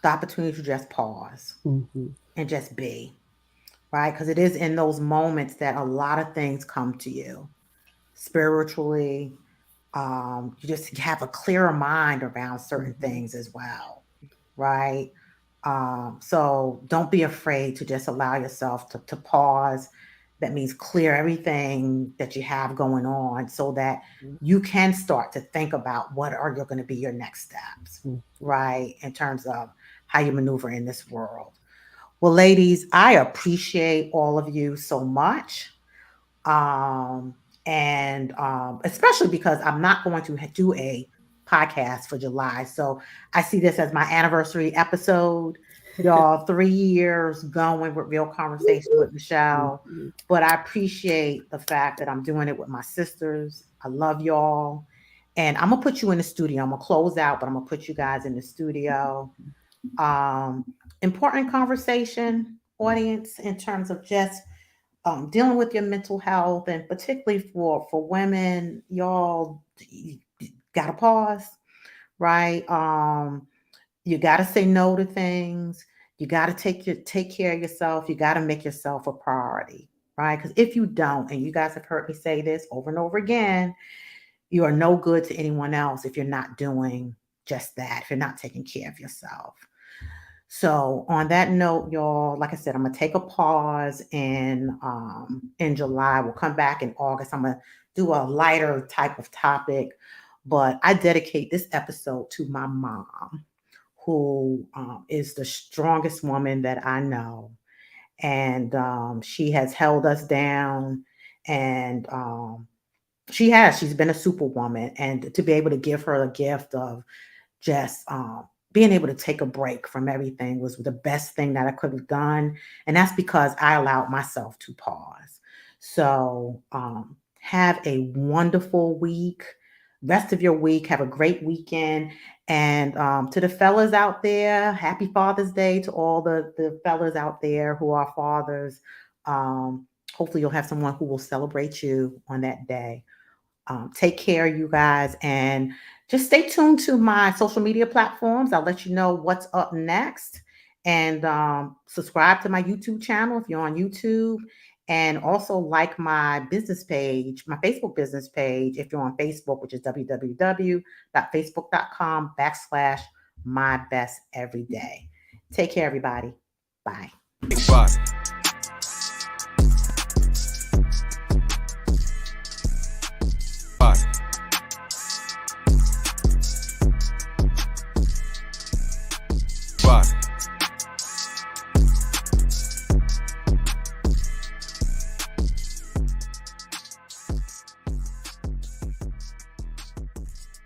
the opportunity to just pause Mhm. and just be, right? Because it is in those moments that a lot of things come to you spiritually. You just have a clearer mind around certain Mhm. things as well, right? So don't be afraid to just allow yourself to pause. That means clear everything that you have going on so that you can start to think about what are going to be your next steps, Mhm. right? In terms of how you maneuver in this world. Well, ladies, I appreciate all of you so much. Um, and especially because I'm not going to do a podcast for July. So I see this as my anniversary episode. Y'all, 3 years going with Real Conversation with Michelle. Mhm. But I appreciate the fact that I'm doing it with my sisters. I love y'all. And I'm gonna put you in the studio. I'm gonna close out, but I'm gonna put you guys in the studio. Um, Important conversation, audience, in terms of just dealing with your mental health, and particularly for women, y'all, you gotta pause, right? You gotta say no to things. You gotta take care of yourself. You gotta make yourself a priority, right? Because if you don't, and you guys have heard me say this over and over again, you are no good to anyone else if you're not doing just that. If you're not taking care of yourself. So on that note, y'all, like I said, I'm gonna take a pause in July. We'll come back in August. I'm gonna do a lighter type of topic, but I dedicate this episode to my mom, who is the strongest woman that I know, and she has held us down, and she's been a superwoman, and to be able to give her a gift of just being able to take a break from everything was the best thing that I could have done. And that's because I allowed myself to pause. So have a wonderful week. Rest of your week. Have a great weekend. And to the fellas out there, happy Father's Day to all the fellas out there who are fathers. Hopefully, you'll have someone who will celebrate you on that day. Take care, you guys, and just stay tuned to my social media platforms. I'll let you know what's up next. And subscribe to my YouTube channel if you're on YouTube. And also like my business page, my Facebook business page, if you're on Facebook, which is www.facebook.com/my best every day. Take care, everybody. Bye. Bye.